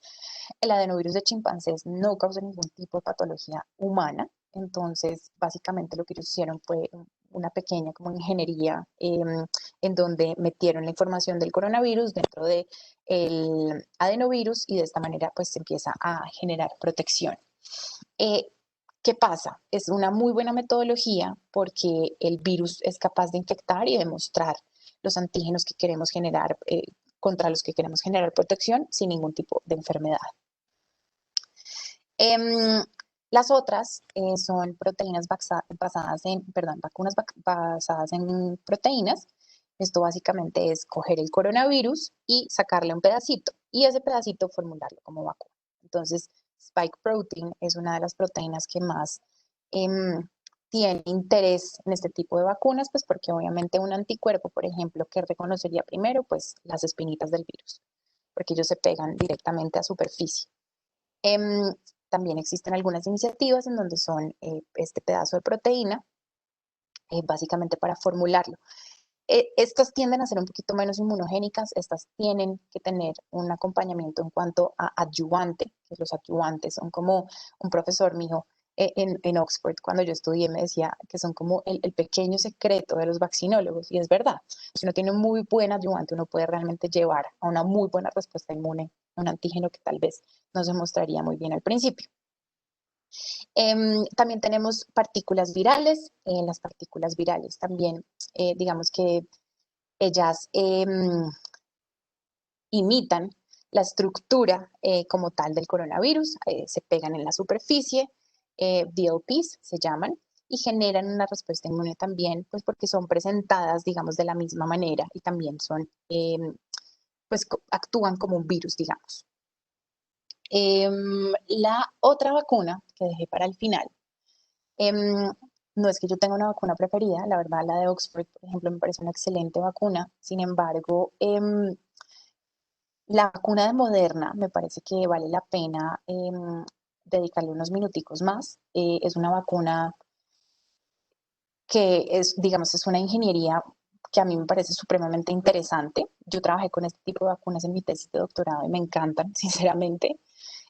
C: El adenovirus de chimpancés no causa ningún tipo de patología humana. Entonces, básicamente lo que ellos hicieron fue una pequeña como ingeniería en donde metieron la información del coronavirus dentro del adenovirus y de esta manera pues se empieza a generar protección. ¿Qué pasa? Es una muy buena metodología porque el virus es capaz de infectar y demostrar los antígenos que queremos generar, contra los que queremos generar protección sin ningún tipo de enfermedad. Las otras son proteínas vacunas basadas en proteínas. Esto básicamente es coger el coronavirus y sacarle un pedacito y ese pedacito formularlo como vacuna. Entonces, spike protein es una de las proteínas que más tiene interés en este tipo de vacunas, pues porque obviamente un anticuerpo, por ejemplo, que reconocería primero, pues las espinitas del virus, porque ellos se pegan directamente a superficie. También existen algunas iniciativas en donde son este pedazo de proteína, básicamente para formularlo. Estas tienden a ser un poquito menos inmunogénicas, estas tienen que tener un acompañamiento en cuanto a adyuvante, que los adyuvantes son como un profesor mío en Oxford, cuando yo estudié, me decía que son como el pequeño secreto de los vaccinólogos, y es verdad. Si uno tiene un muy buen adyuvante, uno puede realmente llevar a una muy buena respuesta inmune un antígeno que tal vez no se mostraría muy bien al principio. También tenemos partículas virales. Las partículas virales también, digamos que ellas imitan la estructura como tal del coronavirus, se pegan en la superficie, VLPs se llaman, y generan una respuesta inmune también, pues porque son presentadas, digamos, de la misma manera y también son, pues actúan como un virus, digamos. La otra vacuna que dejé para el final no es que yo tenga una vacuna preferida, la verdad la de Oxford, por ejemplo, me parece una excelente vacuna. Sin embargo, la vacuna de Moderna me parece que vale la pena dedicarle unos minuticos más. Es una vacuna que es, digamos, es una ingeniería que a mí me parece supremamente interesante. Yo trabajé con este tipo de vacunas en mi tesis de doctorado y me encantan, sinceramente.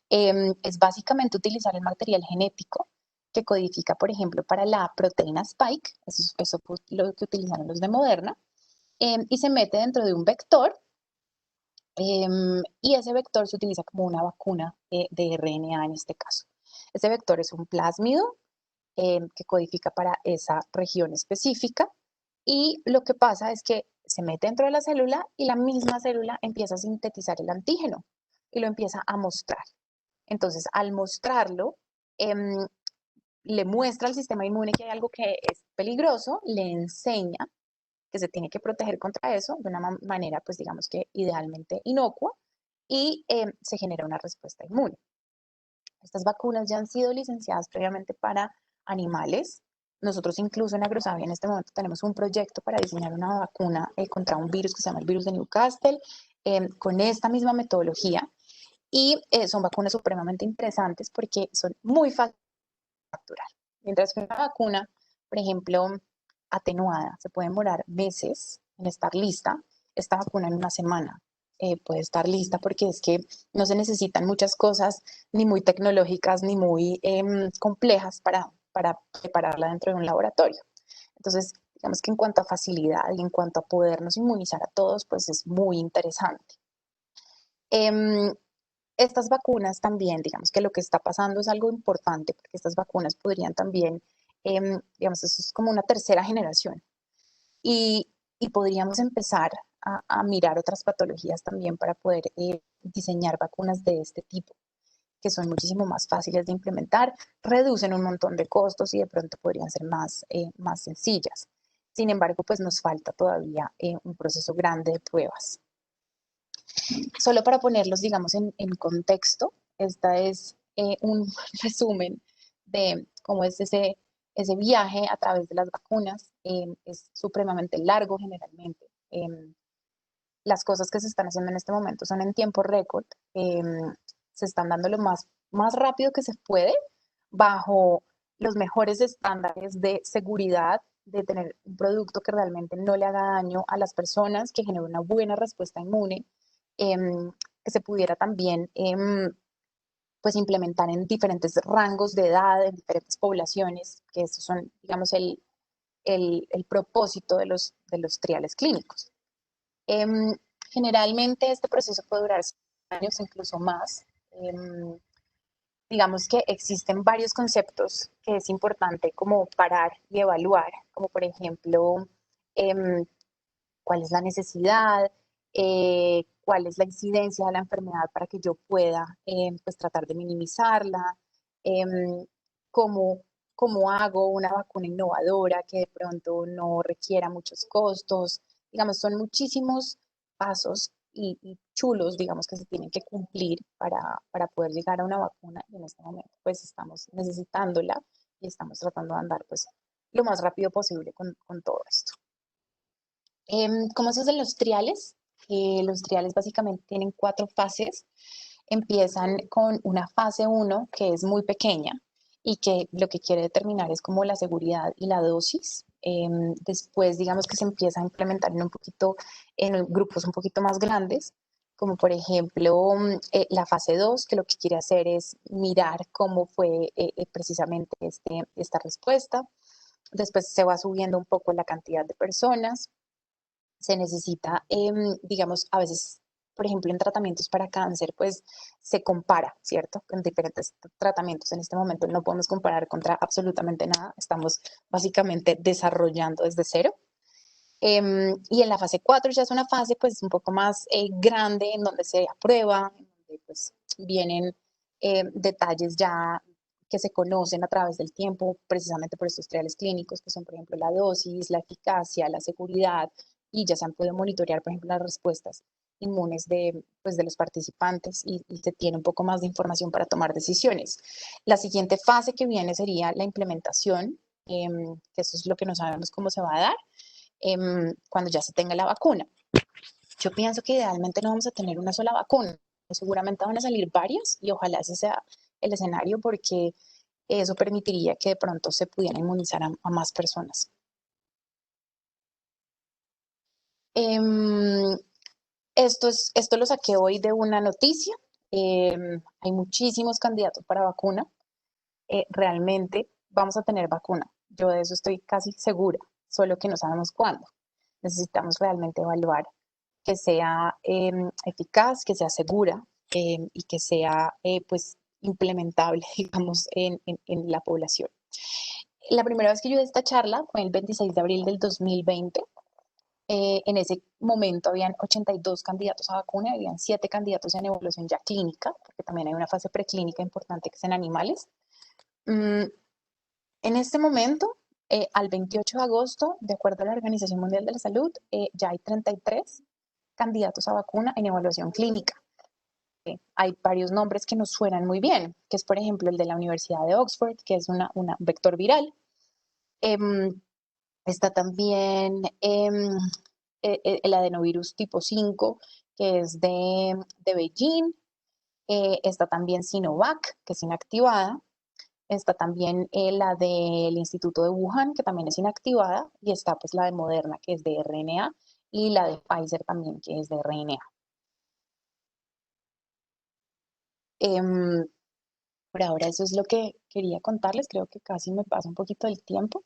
C: Es básicamente utilizar el material genético que codifica, por ejemplo, para la proteína Spike, eso fue lo que utilizaron los de Moderna, y se mete dentro de un vector, y ese vector se utiliza como una vacuna de RNA en este caso. Ese vector es un plásmido que codifica para esa región específica, y lo que pasa es que se mete dentro de la célula y la misma célula empieza a sintetizar el antígeno y lo empieza a mostrar. Entonces, al mostrarlo, le muestra al sistema inmune que hay algo que es peligroso, le enseña que se tiene que proteger contra eso de una manera, pues digamos que idealmente inocua, y se genera una respuesta inmune. Estas vacunas ya han sido licenciadas previamente para animales. Nosotros incluso en Agrosavia en este momento tenemos un proyecto para diseñar una vacuna contra un virus que se llama el virus de Newcastle, con esta misma metodología. Y son vacunas supremamente interesantes porque son muy fáciles de capturar. Mientras que una vacuna, por ejemplo, atenuada, se puede demorar meses en estar lista, esta vacuna en una semana puede estar lista porque es que no se necesitan muchas cosas ni muy tecnológicas ni muy complejas para prepararla dentro de un laboratorio. Entonces, digamos que en cuanto a facilidad y en cuanto a podernos inmunizar a todos, pues es muy interesante. Estas vacunas también, digamos que lo que está pasando es algo importante, porque estas vacunas podrían también, digamos, eso es como una tercera generación, y, y podríamos empezar a mirar otras patologías también para poder diseñar vacunas de este tipo, que son muchísimo más fáciles de implementar, reducen un montón de costos y de pronto podrían ser más sencillas. Sin embargo, pues nos falta todavía un proceso grande de pruebas. Solo para ponerlos, digamos, en contexto, esta es un resumen de cómo es ese viaje a través de las vacunas. Es supremamente largo generalmente. Las cosas que se están haciendo en este momento son en tiempo récord. Se están dando lo más rápido que se puede bajo los mejores estándares de seguridad, de tener un producto que realmente no le haga daño a las personas, que genere una buena respuesta inmune, que se pudiera también pues implementar en diferentes rangos de edad, en diferentes poblaciones, que esos son, digamos, el propósito de los triales clínicos. Generalmente este proceso puede durar 5 años, incluso más. Digamos que existen varios conceptos que es importante como parar y evaluar, como por ejemplo, cuál es la necesidad, cuál es la incidencia de la enfermedad para que yo pueda pues tratar de minimizarla, cómo, cómo hago una vacuna innovadora que de pronto no requiera muchos costos. Digamos, son muchísimos pasos y chulos, digamos, que se tienen que cumplir para poder llegar a una vacuna, y en este momento pues estamos necesitándola y estamos tratando de andar pues lo más rápido posible con todo esto. ¿Cómo se hacen los triales? Los triales básicamente tienen 4 fases. Empiezan con una fase 1 que es muy pequeña y que lo que quiere determinar es como la seguridad y la dosis. Después, digamos que se empieza a implementar en grupos un poquito más grandes, como por ejemplo la fase 2, que lo que quiere hacer es mirar cómo fue precisamente esta respuesta. Después se va subiendo un poco la cantidad de personas. Se necesita, digamos, a veces, por ejemplo, en tratamientos para cáncer, pues se compara, ¿cierto? En diferentes tratamientos en este momento no podemos comparar contra absolutamente nada, estamos básicamente desarrollando desde cero. Y en la fase 4 ya es una fase pues un poco más grande, en donde se aprueba, en donde pues vienen detalles ya que se conocen a través del tiempo, precisamente por estos triales clínicos, que son, por ejemplo, la dosis, la eficacia, la seguridad, y ya se han podido monitorear, por ejemplo, las respuestas inmunes pues, de los participantes, y se tiene un poco más de información para tomar decisiones. La siguiente fase que viene sería la implementación. que eso es lo que no sabemos cómo se va a dar cuando ya se tenga la vacuna. Yo pienso que idealmente no vamos a tener una sola vacuna, seguramente van a salir varias y ojalá ese sea el escenario porque eso permitiría que de pronto se pudieran inmunizar a más personas. Esto lo saqué hoy de una noticia. Hay muchísimos candidatos para vacuna. Realmente vamos a tener vacuna. Yo de eso estoy casi segura, solo que no sabemos cuándo. Necesitamos realmente evaluar que sea eficaz, que sea segura y que sea pues implementable, digamos, en la población. La primera vez que yo di esta charla fue el 26 de abril del 2020. En ese momento habían 82 candidatos a vacuna, habían 7 candidatos en evaluación ya clínica, porque también hay una fase preclínica importante que es en animales. En este momento, al 28 de agosto, de acuerdo a la Organización Mundial de la Salud, ya hay 33 candidatos a vacuna en evaluación clínica. Hay varios nombres que nos suenan muy bien, que es por ejemplo el de la Universidad de Oxford, que es una vector viral. Está también el adenovirus tipo 5, que es de Beijing. Está también Sinovac, que es inactivada. Está también la del Instituto de Wuhan, que también es inactivada. Y está pues la de Moderna, que es de RNA. Y la de Pfizer también, que es de RNA. Por ahora eso es lo que quería contarles. Creo que casi me pasa un poquito del tiempo.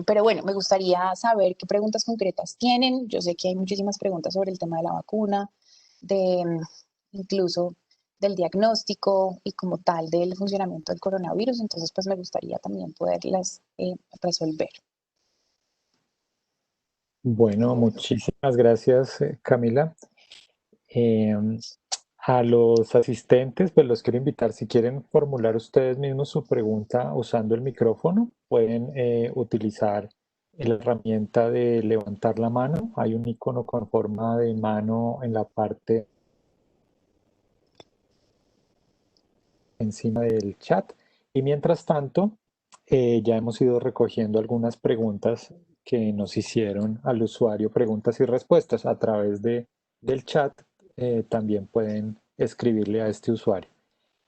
C: Pero bueno, me gustaría saber qué preguntas concretas tienen. Yo sé que hay muchísimas preguntas sobre el tema de la vacuna, de incluso del diagnóstico y como tal del funcionamiento del coronavirus. Entonces, pues me gustaría también poderlas resolver.
D: Bueno, muchísimas gracias, Camila. A los asistentes, pues los quiero invitar, si quieren formular ustedes mismos su pregunta usando el micrófono, pueden utilizar la herramienta de levantar la mano. Hay un icono con forma de mano en la parte encima del chat. Y mientras tanto, ya hemos ido recogiendo algunas preguntas que nos hicieron al usuario, preguntas y respuestas a través del chat. También pueden escribirle a este usuario.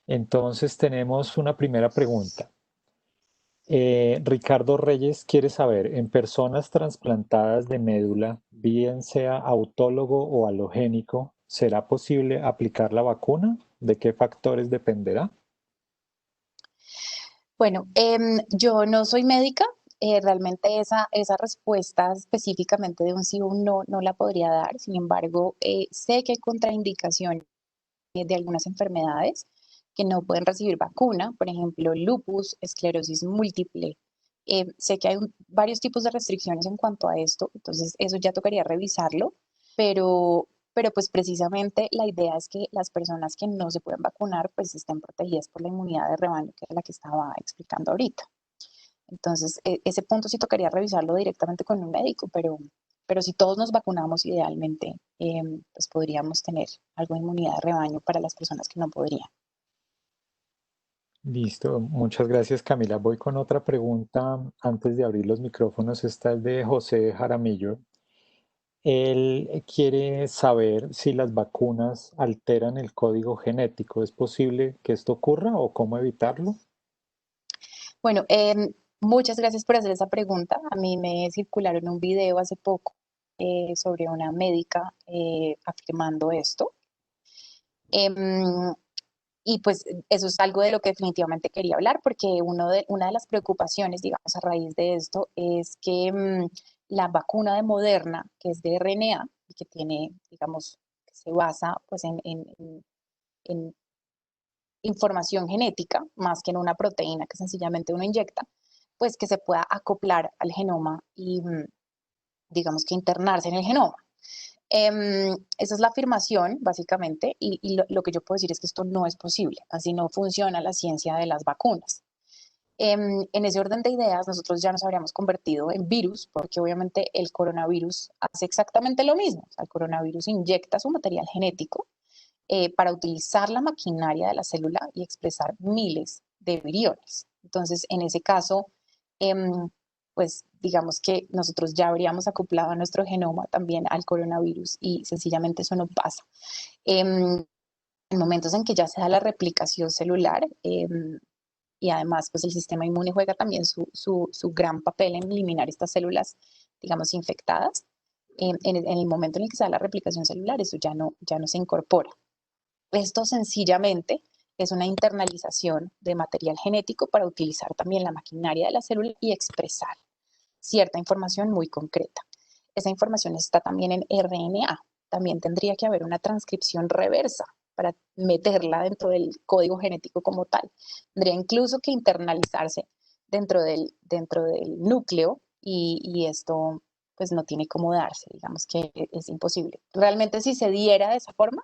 D: Entonces tenemos una primera pregunta. Ricardo Reyes quiere saber, en personas trasplantadas de médula, bien sea autólogo o halogénico, ¿será posible aplicar la vacuna? ¿De qué factores dependerá?
C: Bueno, yo no soy médica. Realmente esa respuesta específicamente de un sí o un no no la podría dar. Sin embargo, sé que hay contraindicaciones de algunas enfermedades que no pueden recibir vacuna, por ejemplo, lupus, esclerosis múltiple. Sé que hay varios tipos de restricciones en cuanto a esto, entonces eso ya tocaría revisarlo, pero pues precisamente la idea es que las personas que no se pueden vacunar pues estén protegidas por la inmunidad de rebaño, que es la que estaba explicando ahorita. Entonces, ese punto sí tocaría revisarlo directamente con un médico, pero si todos nos vacunamos idealmente, pues podríamos tener algo de inmunidad de rebaño para las personas que no podrían.
D: Listo, muchas gracias Camila. Voy con otra pregunta antes de abrir los micrófonos. Esta es de José Jaramillo. Él quiere saber si las vacunas alteran el código genético. ¿Es posible que esto ocurra o cómo evitarlo?
C: Bueno, muchas gracias por hacer esa pregunta. A mí me circularon un video hace poco sobre una médica afirmando esto. Y pues eso es algo de lo que definitivamente quería hablar, porque una de las preocupaciones, digamos, a raíz de esto es que la vacuna de Moderna, que es de RNA y que tiene, digamos, que se basa pues en información genética, más que en una proteína que sencillamente uno inyecta, pues que se pueda acoplar al genoma y, digamos, que internarse en el genoma. Esa es la afirmación, básicamente, y lo que yo puedo decir es que esto no es posible, así no funciona la ciencia de las vacunas. En ese orden de ideas, nosotros ya nos habríamos convertido en virus, porque obviamente el coronavirus hace exactamente lo mismo. O sea, el coronavirus inyecta su material genético para utilizar la maquinaria de la célula y expresar miles de viriones. Entonces, en ese caso, pues digamos que nosotros ya habríamos acoplado nuestro genoma también al coronavirus y sencillamente eso no pasa. En momentos en que ya se da la replicación celular, y además pues el sistema inmune juega también su gran papel en eliminar estas células, digamos, infectadas. En el momento en el que se da la replicación celular, eso ya no se incorpora. Esto sencillamente es una internalización de material genético para utilizar también la maquinaria de la célula y expresar cierta información muy concreta. Esa información está también en RNA. También tendría que haber una transcripción reversa para meterla dentro del código genético como tal. Tendría incluso que internalizarse dentro del núcleo y esto pues no tiene cómo darse, digamos que es imposible. Realmente si se diera de esa forma,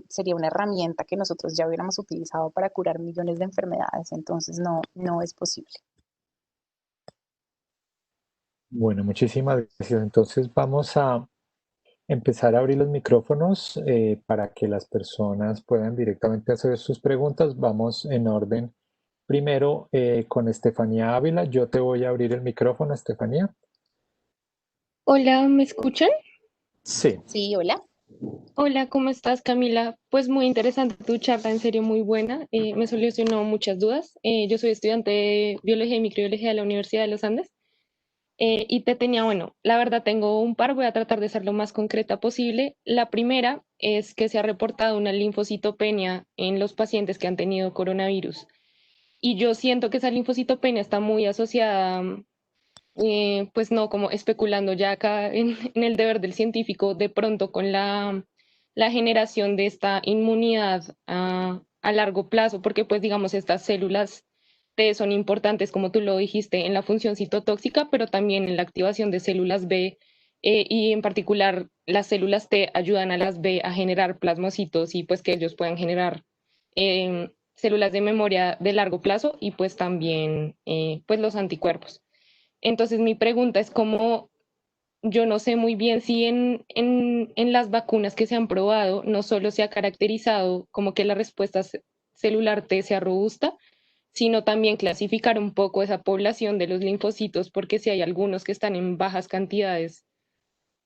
C: sería una herramienta que nosotros ya hubiéramos utilizado para curar millones de enfermedades, entonces no es posible.
D: Bueno, muchísimas gracias. Entonces vamos a empezar a abrir los micrófonos para que las personas puedan directamente hacer sus preguntas. Vamos en orden. Primero con Estefanía Ávila. Yo te voy a abrir el micrófono, Estefanía.
E: Hola, ¿me escuchan?
D: Sí.
C: Sí, hola.
E: Hola, ¿cómo estás, Camila? Pues muy interesante tu charla, en serio muy buena. Me solucionó muchas dudas. Yo soy estudiante de Biología y Microbiología de la Universidad de los Andes y te tenía, bueno, la verdad tengo un par, voy a tratar de ser lo más concreta posible. La primera es que se ha reportado una linfocitopenia en los pacientes que han tenido coronavirus y yo siento que esa linfocitopenia está muy asociada pues no, como especulando ya acá en el deber del científico, de pronto con la generación de esta inmunidad a largo plazo, porque pues digamos estas células T son importantes, como tú lo dijiste, en la función citotóxica, pero también en la activación de células B, y en particular las células T ayudan a las B a generar plasmocitos y pues que ellos puedan generar células de memoria de largo plazo y pues también pues los anticuerpos. Entonces mi pregunta es cómo yo no sé muy bien si en las vacunas que se han probado no solo se ha caracterizado como que la respuesta celular T sea robusta, sino también clasificar un poco esa población de los linfocitos, porque si hay algunos que están en bajas cantidades,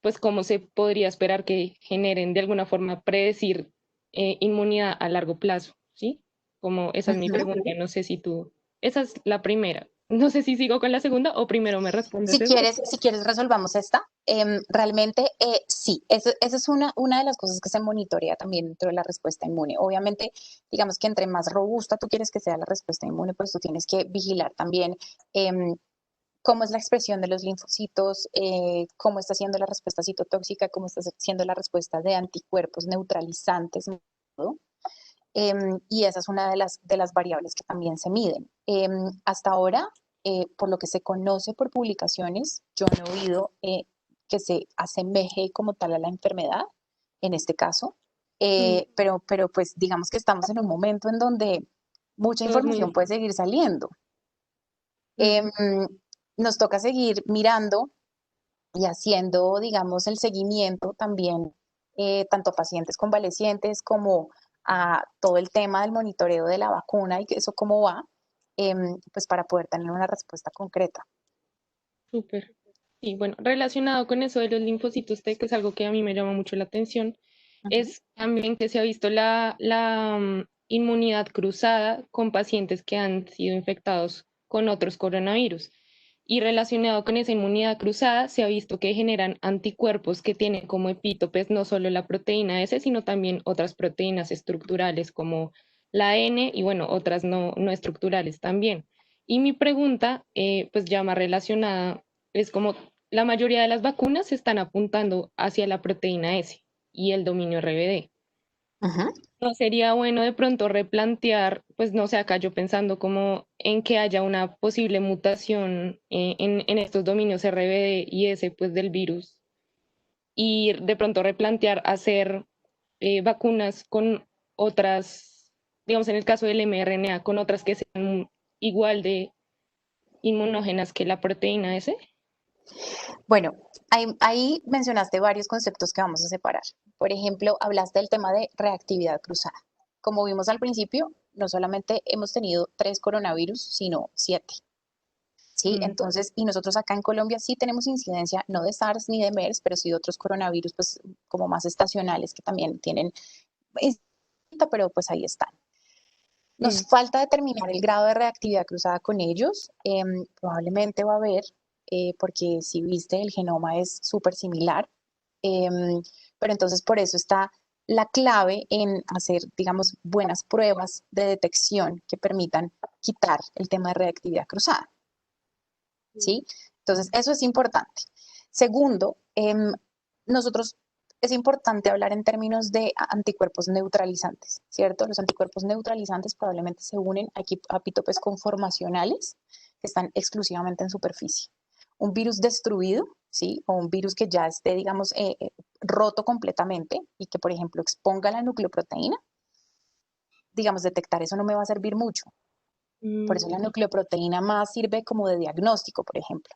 E: pues cómo se podría esperar que generen de alguna forma predecir inmunidad a largo plazo, ¿sí? Como esa es mi pregunta, no sé si tú, esa es la primera. No sé si sigo con la segunda o primero me respondes eso.
C: Si quieres resolvamos esta. Realmente sí, esa es una de las cosas que se monitorea también dentro de la respuesta inmune. Obviamente, digamos que entre más robusta tú quieres que sea la respuesta inmune, pues tú tienes que vigilar también cómo es la expresión de los linfocitos, cómo está siendo la respuesta citotóxica, cómo está siendo la respuesta de anticuerpos neutralizantes, ¿no? Y esa es una de las variables que también se miden. Hasta ahora, por lo que se conoce por publicaciones, yo no he oído que se asemeje como tal a la enfermedad, en este caso, pero pues digamos que estamos en un momento en donde mucha información puede seguir saliendo. Nos toca seguir mirando y haciendo, digamos, el seguimiento también, tanto a pacientes convalecientes como a todo el tema del monitoreo de la vacuna y que eso cómo va, pues para poder tener una respuesta concreta.
E: Súper. Y bueno, relacionado con eso de los linfocitos T, que es algo que a mí me llama mucho la atención, es también que se ha visto la inmunidad cruzada con pacientes que han sido infectados con otros coronavirus. Y relacionado con esa inmunidad cruzada, se ha visto que generan anticuerpos que tienen como epítopes no solo la proteína S, sino también otras proteínas estructurales como la N y bueno, otras no estructurales también. Y mi pregunta, pues ya más relacionada, es como la mayoría de las vacunas se están apuntando hacia la proteína S y el dominio RBD. ¿No sería bueno de pronto replantear, pues no sé, acá yo pensando como en que haya una posible mutación en estos dominios RBD y S pues del virus y de pronto replantear hacer vacunas con otras, digamos en el caso del mRNA, con otras que sean igual de inmunógenas que la proteína S?
C: Bueno, ahí mencionaste varios conceptos que vamos a separar. Por ejemplo, hablaste del tema de reactividad cruzada. Como vimos al principio, no solamente hemos tenido 3 coronavirus, sino 7. ¿sí? Entonces, y nosotros acá en Colombia sí tenemos incidencia, no de SARS ni de MERS, pero sí de otros coronavirus, pues como más estacionales que también tienen, pero pues ahí están. Nos falta determinar el grado de reactividad cruzada con ellos. Probablemente va a haber, porque si viste, el genoma es súper similar. Pero entonces por eso está la clave en hacer, digamos, buenas pruebas de detección que permitan quitar el tema de reactividad cruzada. ¿Sí? Entonces, eso es importante. Segundo, nosotros es importante hablar en términos de anticuerpos neutralizantes, ¿cierto? Los anticuerpos neutralizantes probablemente se unen a epitopes conformacionales que están exclusivamente en superficie. Un virus destruido, ¿sí? O un virus que ya esté, digamos, roto completamente y que, por ejemplo, exponga la nucleoproteína, digamos, detectar eso no me va a servir mucho. Por eso la nucleoproteína más sirve como de diagnóstico, por ejemplo.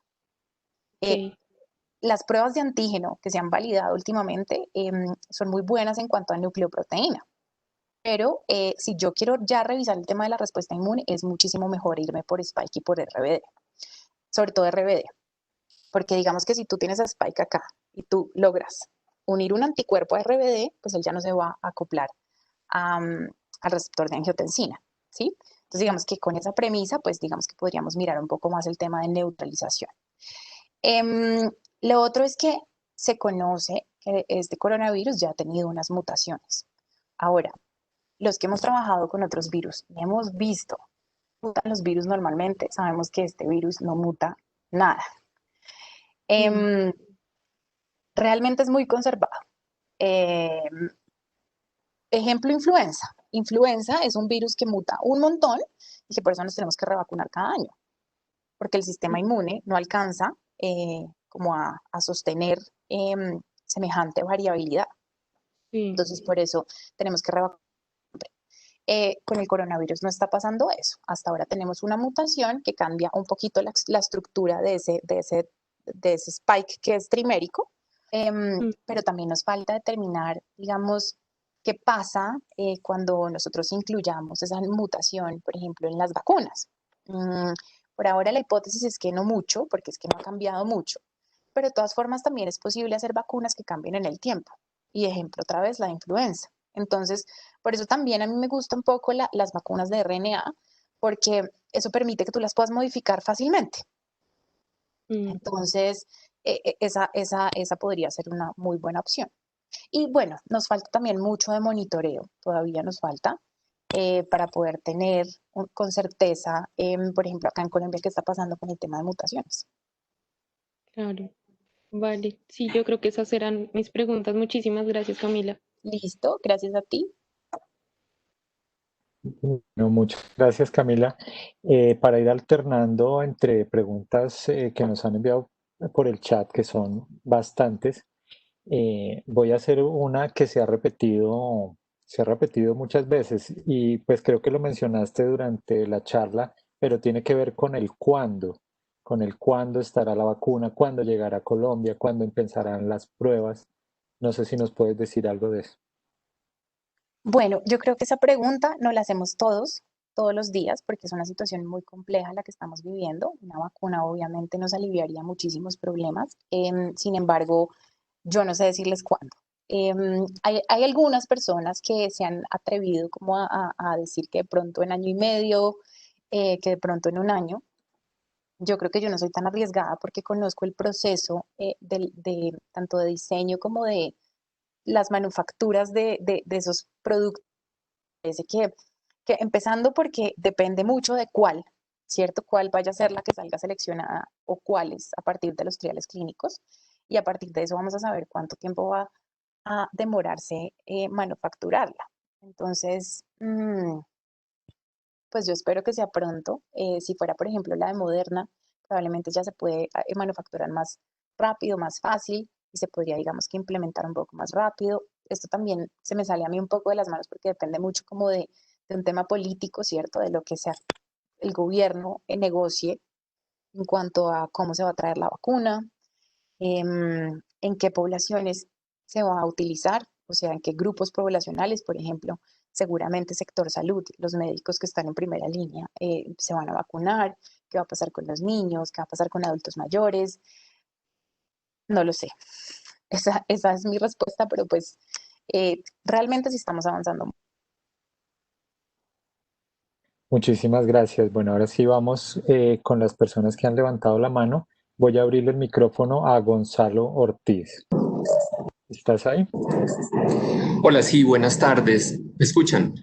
C: Las pruebas de antígeno que se han validado últimamente son muy buenas en cuanto a nucleoproteína. Pero si yo quiero ya revisar el tema de la respuesta inmune, es muchísimo mejor irme por Spike y por RBD. Sobre todo RBD. Porque digamos que si tú tienes a Spike acá y tú logras unir un anticuerpo a RBD, pues él ya no se va a acoplar al receptor de angiotensina, ¿sí? Entonces digamos que con esa premisa, pues digamos que podríamos mirar un poco más el tema de neutralización. Lo otro es que se conoce que este coronavirus ya ha tenido unas mutaciones. Ahora, los que hemos trabajado con otros virus y hemos visto mutan los virus normalmente, sabemos que este virus no muta nada. Realmente es muy conservado. Ejemplo, influenza. Influenza es un virus que muta un montón y que por eso nos tenemos que revacunar cada año, porque el sistema inmune no alcanza como a sostener semejante variabilidad. Entonces, por eso tenemos que revacunar. Con el coronavirus no está pasando eso. Hasta ahora tenemos una mutación que cambia un poquito la estructura de ese spike que es trimérico, pero también nos falta determinar, digamos, qué pasa cuando nosotros incluyamos esa mutación, por ejemplo, en las vacunas. Por ahora la hipótesis es que no mucho, porque es que no ha cambiado mucho, pero de todas formas también es posible hacer vacunas que cambien en el tiempo. Y ejemplo, otra vez, la influenza. Entonces, por eso también a mí me gustan un poco las vacunas de RNA, porque eso permite que tú las puedas modificar fácilmente. Entonces, esa podría ser una muy buena opción. Y bueno, nos falta también mucho de monitoreo, todavía nos falta, para poder tener con certeza, por ejemplo, acá en Colombia, qué está pasando con el tema de mutaciones.
E: Claro, vale. Sí, yo creo que esas eran mis preguntas. Muchísimas gracias, Camila.
C: Listo, gracias a ti.
D: No, muchas gracias, Camila. Para ir alternando entre preguntas que nos han enviado por el chat, que son bastantes, voy a hacer una que se ha repetido muchas veces y pues creo que lo mencionaste durante la charla, pero tiene que ver con el cuándo estará la vacuna, cuándo llegará a Colombia, cuándo empezarán las pruebas. No sé si nos puedes decir algo de eso.
C: Bueno, yo creo que esa pregunta no la hacemos todos los días, porque es una situación muy compleja la que estamos viviendo. Una vacuna obviamente nos aliviaría muchísimos problemas. Sin embargo, yo no sé decirles cuándo. Hay algunas personas que se han atrevido como a decir que de pronto en año y medio, que de pronto en un año. Yo creo que yo no soy tan arriesgada porque conozco el proceso tanto de diseño como de las manufacturas de esos productos. Parece que empezando porque depende mucho de cuál, ¿cierto? Cuál vaya a ser la que salga seleccionada o cuáles a partir de los triales clínicos. Y a partir de eso vamos a saber cuánto tiempo va a demorarse manufacturarla. Entonces, pues yo espero que sea pronto. Si fuera, por ejemplo, la de Moderna, probablemente ya se puede manufacturar más rápido, más fácil y se podría, digamos, que implementar un poco más rápido. Esto también se me sale a mí un poco de las manos porque depende mucho como de un tema político, ¿cierto? De lo que sea el gobierno negocie en cuanto a cómo se va a traer la vacuna, en qué poblaciones se va a utilizar, o sea, en qué grupos poblacionales, por ejemplo, seguramente sector salud, los médicos que están en primera línea se van a vacunar, ¿Qué va a pasar con los niños? ¿Qué va a pasar con adultos mayores? No lo sé. Esa es mi respuesta, pero pues realmente sí estamos avanzando.
D: Muchísimas gracias. Bueno, ahora sí vamos con las personas que han levantado la mano. Voy a abrir el micrófono a Gonzalo Ortiz. ¿Estás ahí?
F: Hola, sí, buenas tardes. ¿Me escuchan?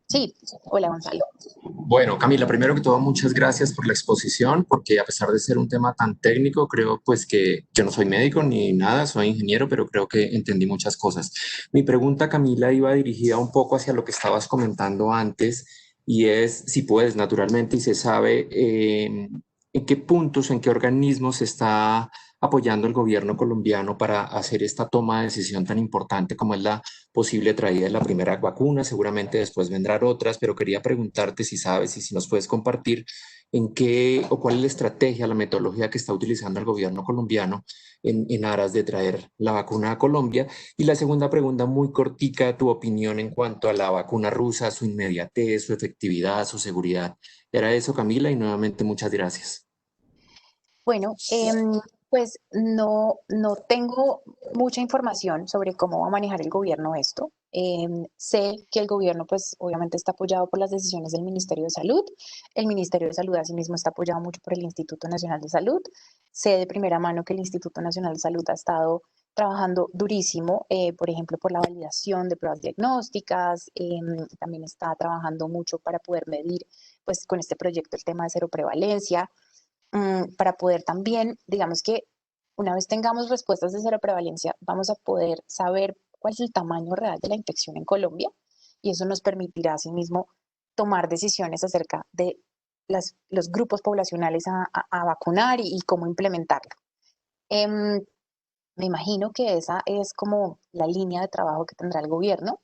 C: Sí, hola Gonzalo.
F: Bueno, Camila, primero que todo, muchas gracias por la exposición, porque a pesar de ser un tema tan técnico, creo pues que yo no soy médico ni nada, soy ingeniero, pero creo que entendí muchas cosas. Mi pregunta, Camila, iba dirigida un poco hacia lo que estabas comentando antes, y es, si puedes, naturalmente, y se sabe en qué puntos, en qué organismos está apoyando el gobierno colombiano para hacer esta toma de decisión tan importante como es la posible traída de la primera vacuna. Seguramente después vendrán otras, pero quería preguntarte si sabes y si nos puedes compartir en qué o cuál es la estrategia, la metodología que está utilizando el gobierno colombiano en aras de traer la vacuna a Colombia. Y la segunda pregunta, muy cortica, tu opinión en cuanto a la vacuna rusa, su inmediatez, su efectividad, su seguridad. Era eso, Camila, y nuevamente muchas gracias.
C: Bueno, pues no tengo mucha información sobre cómo va a manejar el gobierno esto. Sé que el gobierno, pues obviamente está apoyado por las decisiones del Ministerio de Salud. El Ministerio de Salud asimismo está apoyado mucho por el Instituto Nacional de Salud. Sé de primera mano que el Instituto Nacional de Salud ha estado trabajando durísimo, por ejemplo, por la validación de pruebas diagnósticas. También está trabajando mucho para poder medir, pues con este proyecto, el tema de cero prevalencia, para poder también, digamos que una vez tengamos respuestas de cero prevalencia, vamos a poder saber cuál es el tamaño real de la infección en Colombia, y eso nos permitirá asimismo tomar decisiones acerca de los grupos poblacionales a vacunar y cómo implementarlo. Me imagino que esa es como la línea de trabajo que tendrá el gobierno.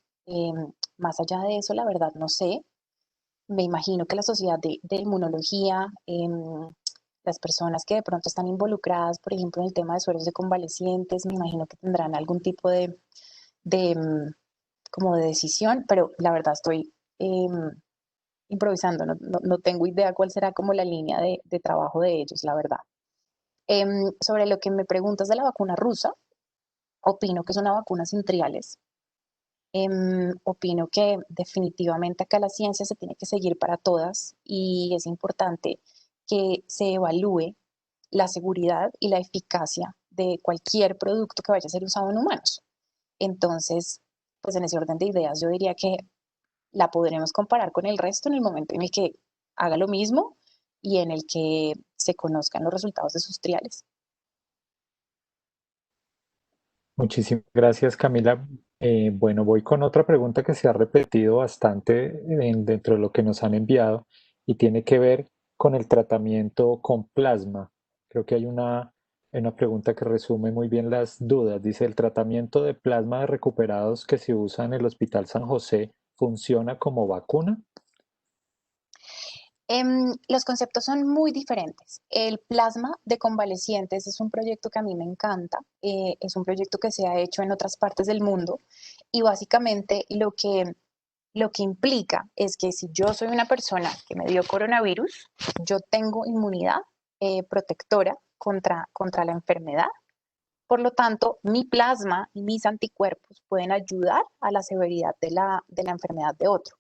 C: Más allá de eso, la verdad no sé. Me imagino que la sociedad de inmunología, las personas que de pronto están involucradas, por ejemplo, en el tema de sueros de convalecientes, me imagino que tendrán algún tipo de como de decisión, pero la verdad estoy improvisando, no tengo idea cuál será como la línea de trabajo de ellos, la verdad. Sobre lo que me preguntas de la vacuna rusa, opino que es una vacuna sin triales. Opino que definitivamente acá la ciencia se tiene que seguir para todas, y es importante que se evalúe la seguridad y la eficacia de cualquier producto que vaya a ser usado en humanos. Entonces, pues en ese orden de ideas, yo diría que la podremos comparar con el resto en el momento en el que haga lo mismo y en el que se conozcan los resultados de sus triales.
D: Muchísimas gracias, Camila. Bueno, voy con otra pregunta que se ha repetido bastante dentro de lo que nos han enviado y tiene que ver con el tratamiento con plasma. Creo que hay una pregunta que resume muy bien las dudas. Dice, ¿el tratamiento de plasma de recuperados que se usa en el Hospital San José funciona como vacuna?
C: Los conceptos son muy diferentes. El plasma de convalecientes es un proyecto que a mí me encanta. Es un proyecto que se ha hecho en otras partes del mundo, y básicamente lo que implica es que si yo soy una persona que me dio coronavirus, yo tengo inmunidad protectora contra la enfermedad. Por lo tanto, mi plasma y mis anticuerpos pueden ayudar a la severidad de la enfermedad de otro.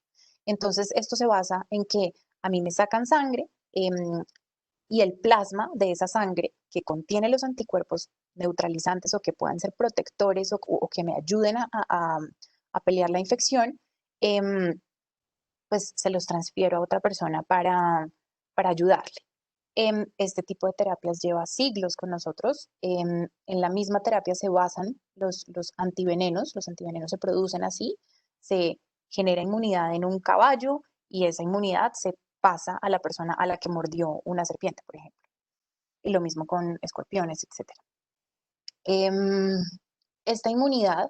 C: Entonces, esto se basa en que a mí me sacan sangre, y el plasma de esa sangre que contiene los anticuerpos neutralizantes o que puedan ser protectores o que me ayuden a pelear la infección, pues se los transfiero a otra persona para ayudarle. Este tipo de terapias lleva siglos con nosotros. En la misma terapia se basan los antivenenos. Los antivenenos se producen así, se genera inmunidad en un caballo y esa inmunidad se pasa a la persona a la que mordió una serpiente, por ejemplo. Y lo mismo con escorpiones, etc. Esta inmunidad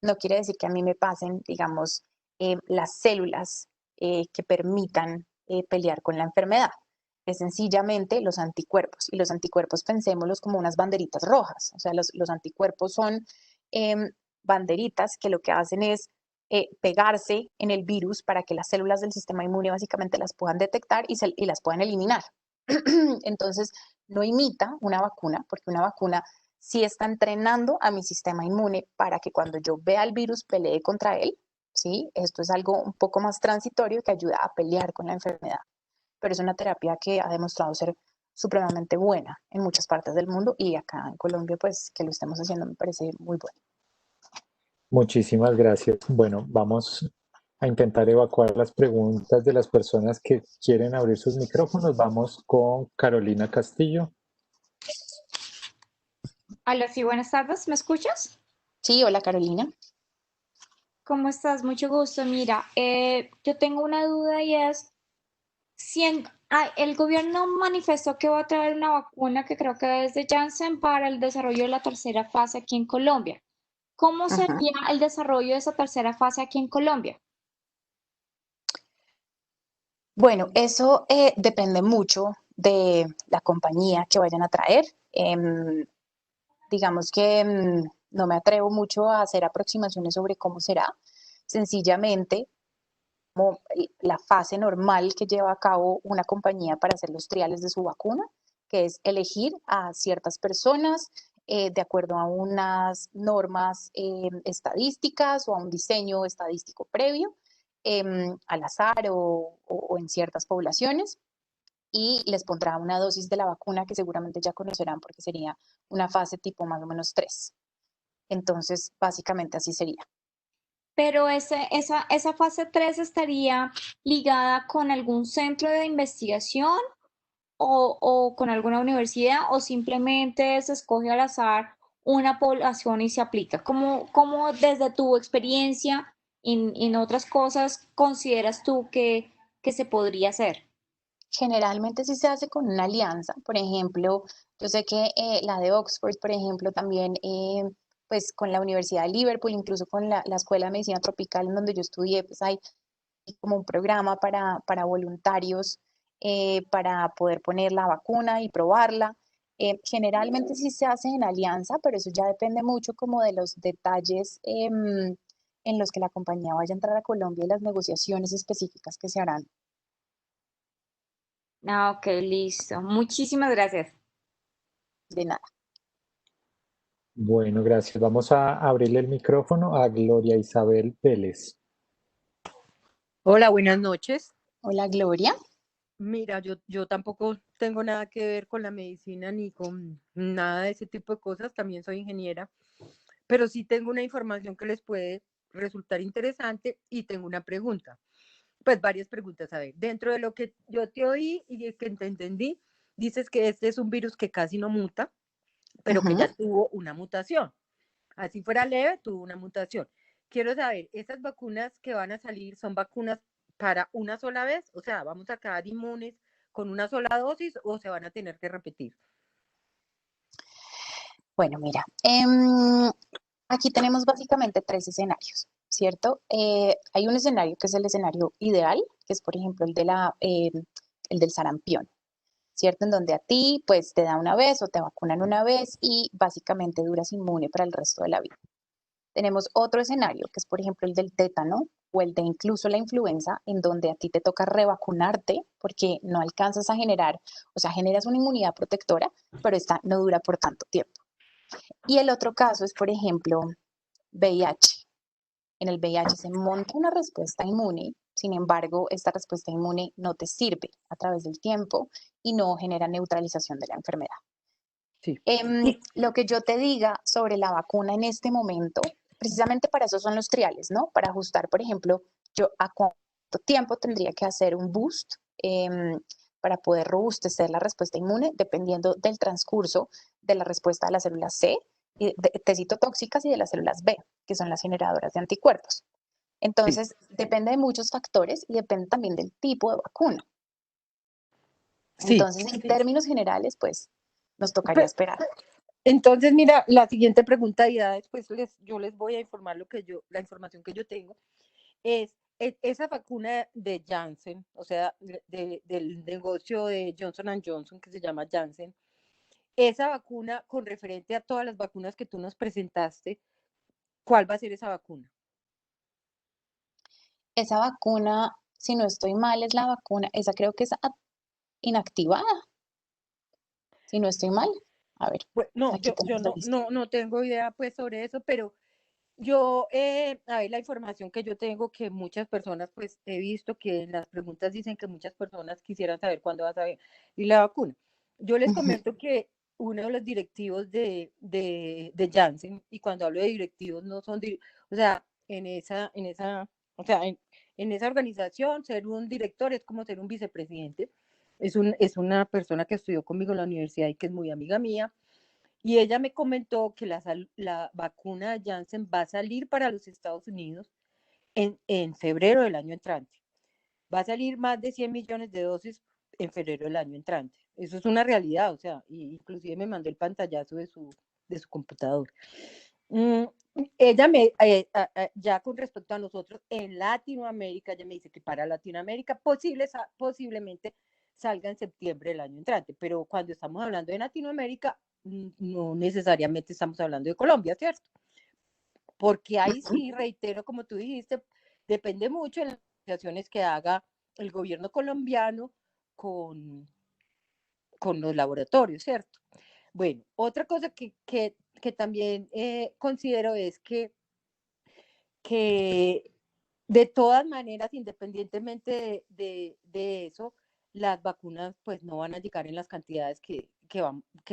C: no quiere decir que a mí me pasen, digamos, las células que permitan pelear con la enfermedad. Es sencillamente los anticuerpos. Y los anticuerpos pensémoslos como unas banderitas rojas. O sea, los anticuerpos son banderitas que lo que hacen es pegarse en el virus para que las células del sistema inmune básicamente las puedan detectar y las puedan eliminar. Entonces, no imita una vacuna, porque una vacuna sí está entrenando a mi sistema inmune para que cuando yo vea el virus pelee contra él, ¿sí? Esto es algo un poco más transitorio que ayuda a pelear con la enfermedad, pero es una terapia que ha demostrado ser supremamente buena en muchas partes del mundo y acá en Colombia, pues que lo estemos haciendo me parece muy bueno.
D: Muchísimas gracias. Bueno, vamos a intentar evacuar las preguntas de las personas que quieren abrir sus micrófonos. Vamos con Carolina Castillo.
G: Hola, sí, buenas tardes, ¿me escuchas?
C: Sí, hola Carolina.
G: ¿Cómo estás? Mucho gusto. Mira, yo tengo una duda y es, si el gobierno manifestó que va a traer una vacuna que creo que es de Janssen para el desarrollo de la tercera fase aquí en Colombia. ¿Cómo
C: Ajá.
G: sería el desarrollo de esa tercera fase aquí en Colombia?
C: Bueno, eso depende mucho de la compañía que vayan a traer. Digamos que no me atrevo mucho a hacer aproximaciones sobre cómo será. Sencillamente, como la fase normal que lleva a cabo una compañía para hacer los triales de su vacuna, que es elegir a ciertas personas de acuerdo a unas normas estadísticas o a un diseño estadístico previo, al azar o en ciertas poblaciones, y les pondrá una dosis de la vacuna que seguramente ya conocerán porque sería una fase tipo más o menos 3. Entonces, básicamente así sería.
G: Pero esa fase 3 estaría ligada con algún centro de investigación o con alguna universidad o simplemente se escoge al azar una población y se aplica. ¿Cómo desde tu experiencia en otras cosas consideras tú que se podría hacer?
C: Generalmente sí se hace con una alianza. Por ejemplo, yo sé que la de Oxford, por ejemplo, también pues con la Universidad de Liverpool, incluso con la Escuela de Medicina Tropical en donde yo estudié, pues hay como un programa para voluntarios para poder poner la vacuna y probarla. Generalmente sí se hace en alianza, pero eso ya depende mucho como de los detalles en los que la compañía vaya a entrar a Colombia y las negociaciones específicas que se harán.
G: Ah, ok, listo. Muchísimas gracias.
C: De nada.
D: Bueno, gracias. Vamos a abrirle el micrófono a Gloria Isabel Vélez.
H: Hola, buenas noches.
C: Hola, Gloria.
H: Mira, yo tampoco tengo nada que ver con la medicina ni con nada de ese tipo de cosas, también soy ingeniera, pero sí tengo una información que les puede resultar interesante y tengo una pregunta. Pues varias preguntas, a ver, dentro de lo que yo te oí y que te entendí, dices que este es un virus que casi no muta, pero que ya tuvo una mutación. Así fuera leve, tuvo una mutación. Quiero saber, ¿esas vacunas que van a salir son vacunas para una sola vez? O sea, ¿vamos a quedar inmunes con una sola dosis o se van a tener que repetir?
C: Bueno, mira, aquí tenemos básicamente 3 escenarios, ¿cierto? Hay un escenario que es el escenario ideal, que es, por ejemplo, el del sarampión, ¿cierto? En donde a ti, pues, te da una vez o te vacunan una vez y básicamente duras inmune para el resto de la vida. Tenemos otro escenario, que es, por ejemplo, el del tétano o el de incluso la influenza, en donde a ti te toca revacunarte porque no alcanzas a generar, o sea, generas una inmunidad protectora, pero esta no dura por tanto tiempo. Y el otro caso es, por ejemplo, VIH. En el VIH se monta una respuesta inmune, sin embargo, esta respuesta inmune no te sirve a través del tiempo y no genera neutralización de la enfermedad.
H: Sí.
C: Lo que yo te diga sobre la vacuna en este momento, precisamente para eso son los triales, ¿no? Para ajustar, por ejemplo, yo a cuánto tiempo tendría que hacer un boost para poder robustecer la respuesta inmune, dependiendo del transcurso de la respuesta de las células C, de citotóxicas y de las células B, que son las generadoras de anticuerpos. Entonces, depende de muchos factores y depende también del tipo de vacuna.
H: Sí.
C: Entonces, en términos generales, pues nos tocaría esperar.
H: Entonces, mira, la siguiente pregunta y ya después yo les voy a informar la información que yo tengo, es esa vacuna de Janssen, o sea, del negocio de Johnson Johnson que se llama Janssen, esa vacuna con referente a todas las vacunas que tú nos presentaste, ¿cuál va a ser esa vacuna?
C: Esa vacuna, si no estoy mal, es la vacuna, esa creo que es inactivada. si no estoy mal. A ver,
H: Pues, no,
C: aquí
H: yo
C: tenemos la lista.
H: no tengo idea pues sobre eso, pero a ver, la información que yo tengo, que muchas personas, pues he visto que en las preguntas dicen que muchas personas quisieran saber cuándo vas a ver y la vacuna. Yo les
C: Ujú.
H: comento que uno de los directivos de Janssen, y cuando hablo de directivos no son, o sea, o sea, en esa organización, ser un director es como ser un vicepresidente. Es una persona que estudió conmigo en la universidad y que es muy amiga mía. Y ella me comentó que la vacuna de Janssen va a salir para los Estados Unidos en febrero del año entrante. Va a salir más de 100 millones de dosis en febrero del año entrante. Eso es una realidad, o sea, inclusive me mandó el pantallazo de su computador. Ella ya con respecto a nosotros en Latinoamérica, ella me dice que para Latinoamérica posiblemente salga en septiembre del año entrante, pero cuando estamos hablando de Latinoamérica, no necesariamente estamos hablando de Colombia, ¿cierto? Porque ahí sí, reitero, como tú dijiste, depende mucho de las negociaciones que haga el gobierno colombiano con, con los laboratorios, ¿cierto? Bueno, otra cosa que también considero es que de todas maneras, independientemente de eso, las vacunas pues no van a llegar en las cantidades que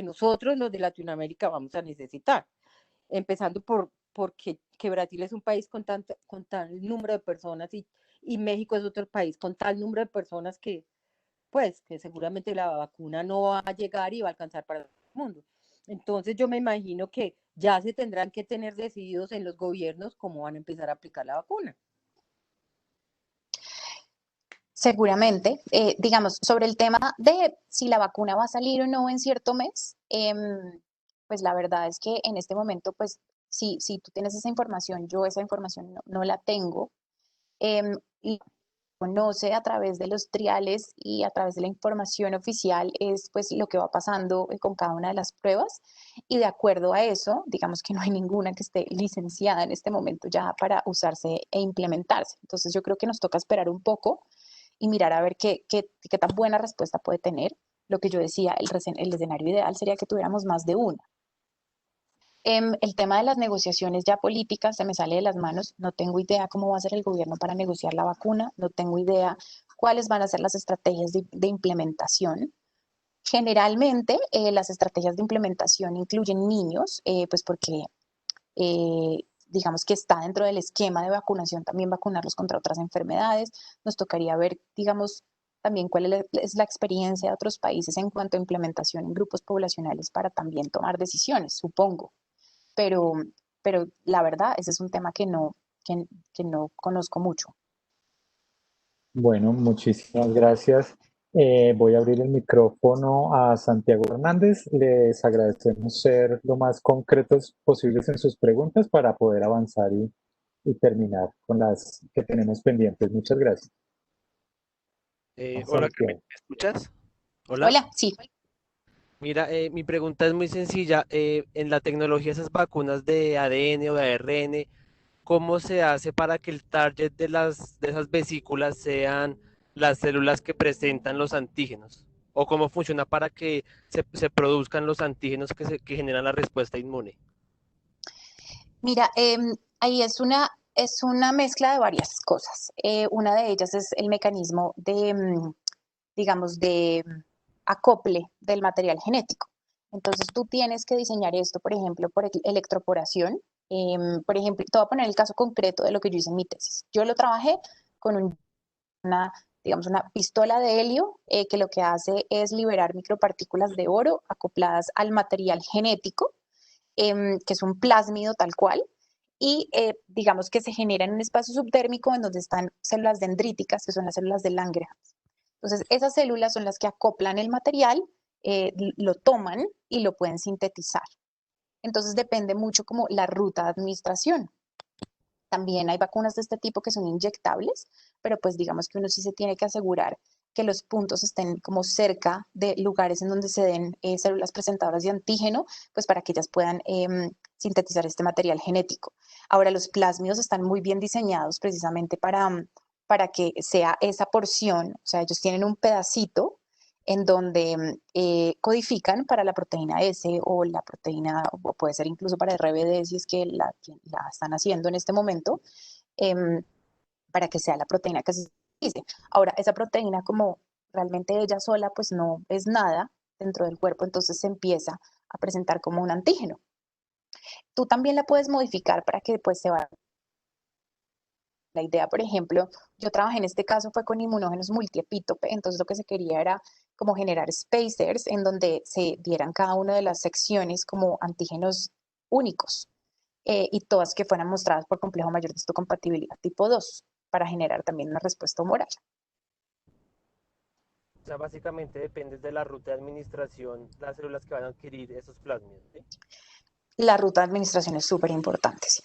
H: nosotros, los de Latinoamérica, vamos a necesitar. Empezando porque Brasil es un país con tal número de personas y México es otro país con tal número de personas pues, que seguramente la vacuna no va a llegar y va a alcanzar para todo el mundo. Entonces yo me imagino que ya se tendrán que tener decididos en los gobiernos cómo van a empezar a aplicar la vacuna.
C: Seguramente, digamos, sobre el tema de si la vacuna va a salir o no en cierto mes, pues la verdad es que en este momento, pues si tú tienes esa información, yo esa información no la tengo. Y conoce a través de los triales y a través de la información oficial es pues lo que va pasando con cada una de las pruebas y de acuerdo a eso, digamos que no hay ninguna que esté licenciada en este momento ya para usarse e implementarse. Entonces yo creo que nos toca esperar un poco y mirar a ver qué tan buena respuesta puede tener. Lo que yo decía, el escenario ideal sería que tuviéramos más de una. El tema de las negociaciones ya políticas se me sale de las manos. No tengo idea cómo va a ser el gobierno para negociar la vacuna. No tengo idea cuáles van a ser las estrategias de implementación. Generalmente, las estrategias de implementación incluyen niños, pues porque digamos que está dentro del esquema de vacunación también vacunarlos contra otras enfermedades. Nos tocaría ver, digamos, también cuál es la experiencia de otros países en cuanto a implementación en grupos poblacionales para también tomar decisiones, supongo. Pero, pero la verdad, ese es un tema que no conozco mucho.
D: Bueno, muchísimas gracias. Voy a abrir el micrófono a Santiago Hernández. Les agradecemos ser lo más concretos posibles en sus preguntas para poder avanzar y terminar con las que tenemos pendientes. Muchas gracias.
I: Hola, Camila,
D: Santiago.
I: ¿me escuchas? Hola.
C: Hola, sí.
I: Mira, mi pregunta es muy sencilla. En la tecnología, esas vacunas de ADN o de ARN, ¿cómo se hace para que el target de esas vesículas sean las células que presentan los antígenos? ¿O cómo funciona para que se produzcan los antígenos que generan la respuesta inmune?
C: Mira, ahí es una mezcla de varias cosas. Una de ellas es el mecanismo digamos, de acople del material genético. Entonces tú tienes que diseñar esto, por ejemplo, por electroporación. Por ejemplo, te voy a poner el caso concreto de lo que yo hice en mi tesis. Yo lo trabajé con digamos, una pistola de helio que lo que hace es liberar micropartículas de oro acopladas al material genético, que es un plásmido tal cual, y digamos que se genera en un espacio subtérmico en donde están células dendríticas, que son las células de Langerhans. Entonces, esas células son las que acoplan el material, lo toman y lo pueden sintetizar. Entonces, depende mucho como la ruta de administración. También hay vacunas de este tipo que son inyectables, pero pues digamos que uno sí se tiene que asegurar que los puntos estén como cerca de lugares en donde se den células presentadoras de antígeno, pues para que ellas puedan sintetizar este material genético. Ahora, los plásmidos están muy bien diseñados precisamente para que sea esa porción, o sea, ellos tienen un pedacito en donde codifican para la proteína S o la proteína, o puede ser incluso para RBD si es que la están haciendo en este momento, em, para que sea la proteína que se dice. Ahora, esa proteína, como realmente ella sola pues no es nada dentro del cuerpo, entonces se empieza a presentar como un antígeno. Tú también la puedes modificar para que pues se vaya. La idea, por ejemplo, yo trabajé en este caso fue con inmunógenos multiepítope, entonces lo que se quería era como generar spacers en donde se dieran cada una de las secciones como antígenos únicos y todas que fueran mostradas por complejo mayor de histocompatibilidad tipo 2 para generar también una respuesta humoral.
I: O sea, básicamente depende de la ruta de administración, las células que van a adquirir esos plasmidos, ¿sí?
C: La ruta de administración es súper importante, sí.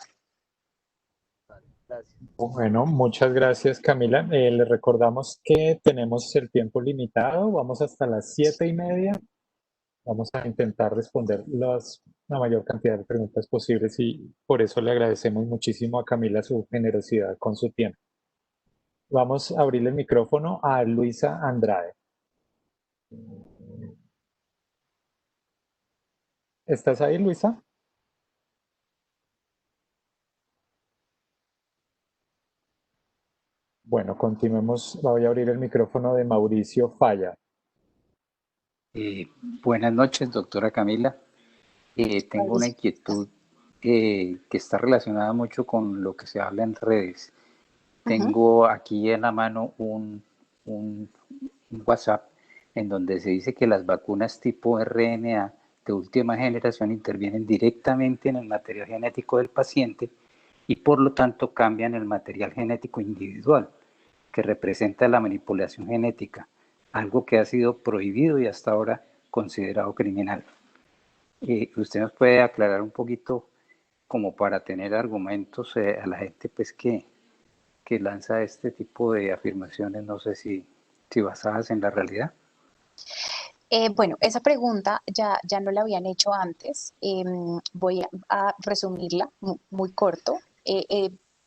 I: Vale, gracias.
D: Bueno, muchas gracias, Camila. Le recordamos que tenemos el tiempo limitado, vamos hasta las 7:30. Vamos a intentar responder la mayor cantidad de preguntas posibles y por eso le agradecemos muchísimo a Camila su generosidad con su tiempo. Vamos a abrir el micrófono a Luisa Andrade. ¿Estás ahí, Luisa? Bueno, continuemos. Voy a abrir el micrófono de Mauricio Falla.
J: Buenas noches, doctora Camila. Tengo una inquietud que está relacionada mucho con lo que se habla en redes. Tengo aquí en la mano un WhatsApp en donde se dice que las vacunas tipo RNA de última generación intervienen directamente en el material genético del paciente y por lo tanto cambian el material genético individual, que representa la manipulación genética, algo que ha sido prohibido y hasta ahora considerado criminal. ¿Usted nos puede aclarar un poquito como para tener argumentos a la gente pues que lanza este tipo de afirmaciones, no sé si basadas en la realidad?
C: Bueno, esa pregunta ya no la habían hecho antes. Voy a resumirla muy corto.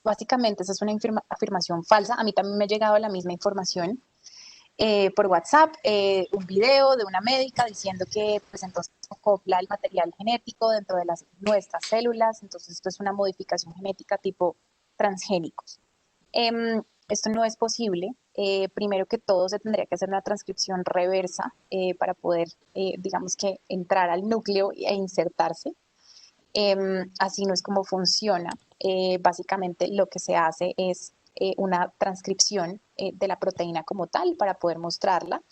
C: Básicamente, esa es una afirmación falsa. A mí también me ha llegado la misma información por WhatsApp, un video de una médica diciendo que pues entonces acopla el material genético dentro de nuestras células. Entonces, esto es una modificación genética tipo transgénicos. Esto no es posible. Primero que todo, se tendría que hacer una transcripción reversa para poder, digamos que, entrar al núcleo e insertarse. Así no es como funciona. Básicamente lo que se hace es una transcripción de la proteína como tal para poder mostrarla.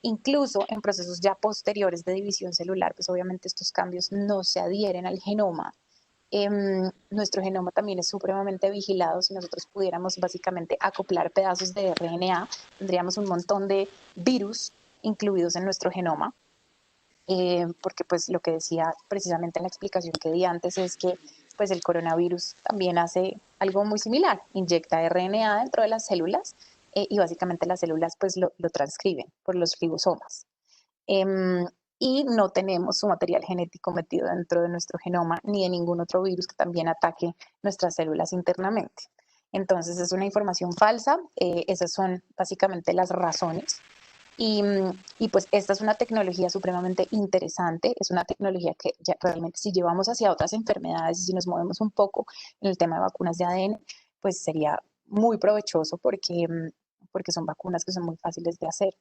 C: Incluso en procesos ya posteriores de división celular, pues obviamente estos cambios no se adhieren al genoma. Nuestro genoma también es supremamente vigilado. Si nosotros pudiéramos básicamente acoplar pedazos de RNA, tendríamos un montón de virus incluidos en nuestro genoma, porque pues lo que decía precisamente en la explicación que di antes es que pues el coronavirus también hace algo muy similar, inyecta RNA dentro de las células y básicamente las células pues lo transcriben por los ribosomas. Y no tenemos su material genético metido dentro de nuestro genoma ni de ningún otro virus que también ataque nuestras células internamente. Entonces es una información falsa, esas son básicamente las razones. Y pues esta es una tecnología supremamente interesante, es una tecnología que ya realmente si llevamos hacia otras enfermedades y si nos movemos un poco en el tema de vacunas de ADN, pues sería muy provechoso porque son vacunas que son muy fáciles de hacer.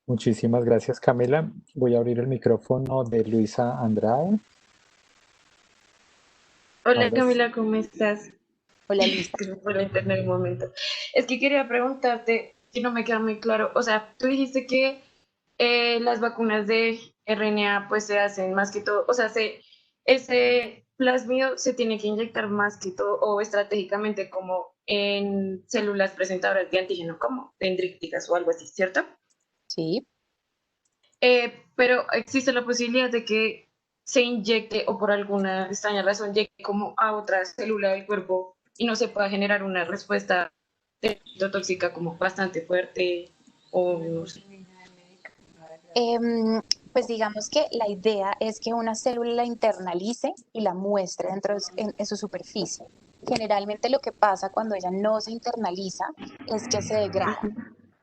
D: Muchísimas gracias, Camila. Voy a abrir el micrófono de Luisa Andrade.
E: Hola Camila, ¿cómo estás?
C: Hola Luisa.
E: Por internet un momento. Es que quería preguntarte, que no me queda muy claro, o sea, tú dijiste que las vacunas de RNA pues se hacen más que todo, o sea, ese plasmido se tiene que inyectar más que todo o estratégicamente como en células presentadoras de antígeno, como dendríticas o algo así, ¿cierto?
C: Sí.
E: Pero existe la posibilidad de que se inyecte o por alguna extraña razón llegue como a otra célula del cuerpo y no se pueda generar una respuesta tóxica como bastante fuerte o no sé.
C: Pues digamos que la idea es que una célula la internalice y la muestre dentro en su superficie. generalmente lo que pasa cuando ella no se internaliza es que se degrada,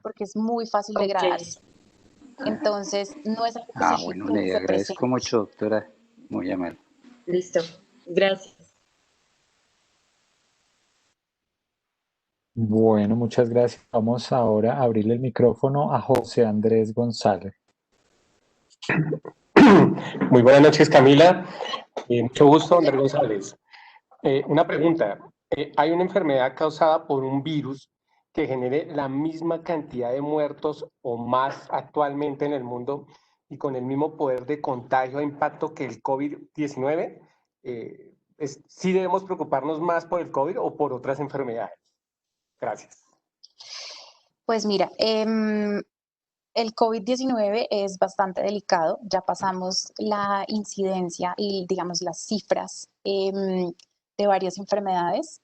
C: porque es muy fácil
G: Ok.
C: degradarse. Entonces, no es algo
J: Bueno,
C: que
J: le
C: se
J: agradezco
C: presente.
J: mucho, doctora. Muy amable.
G: Listo. Gracias.
D: Bueno, muchas gracias. Vamos ahora a abrirle el micrófono a José Andrés González.
K: Muy buenas noches, Camila. Mucho gusto, Andrés González. Una pregunta. ¿Hay una enfermedad causada por un virus que genere la misma cantidad de muertos o más actualmente en el mundo y con el mismo poder de contagio e impacto que el COVID-19? ¿Sí debemos preocuparnos más por el COVID o por otras enfermedades? Gracias.
C: Pues mira, el COVID-19 es bastante delicado. Ya pasamos la incidencia y, digamos, las cifras de varias enfermedades.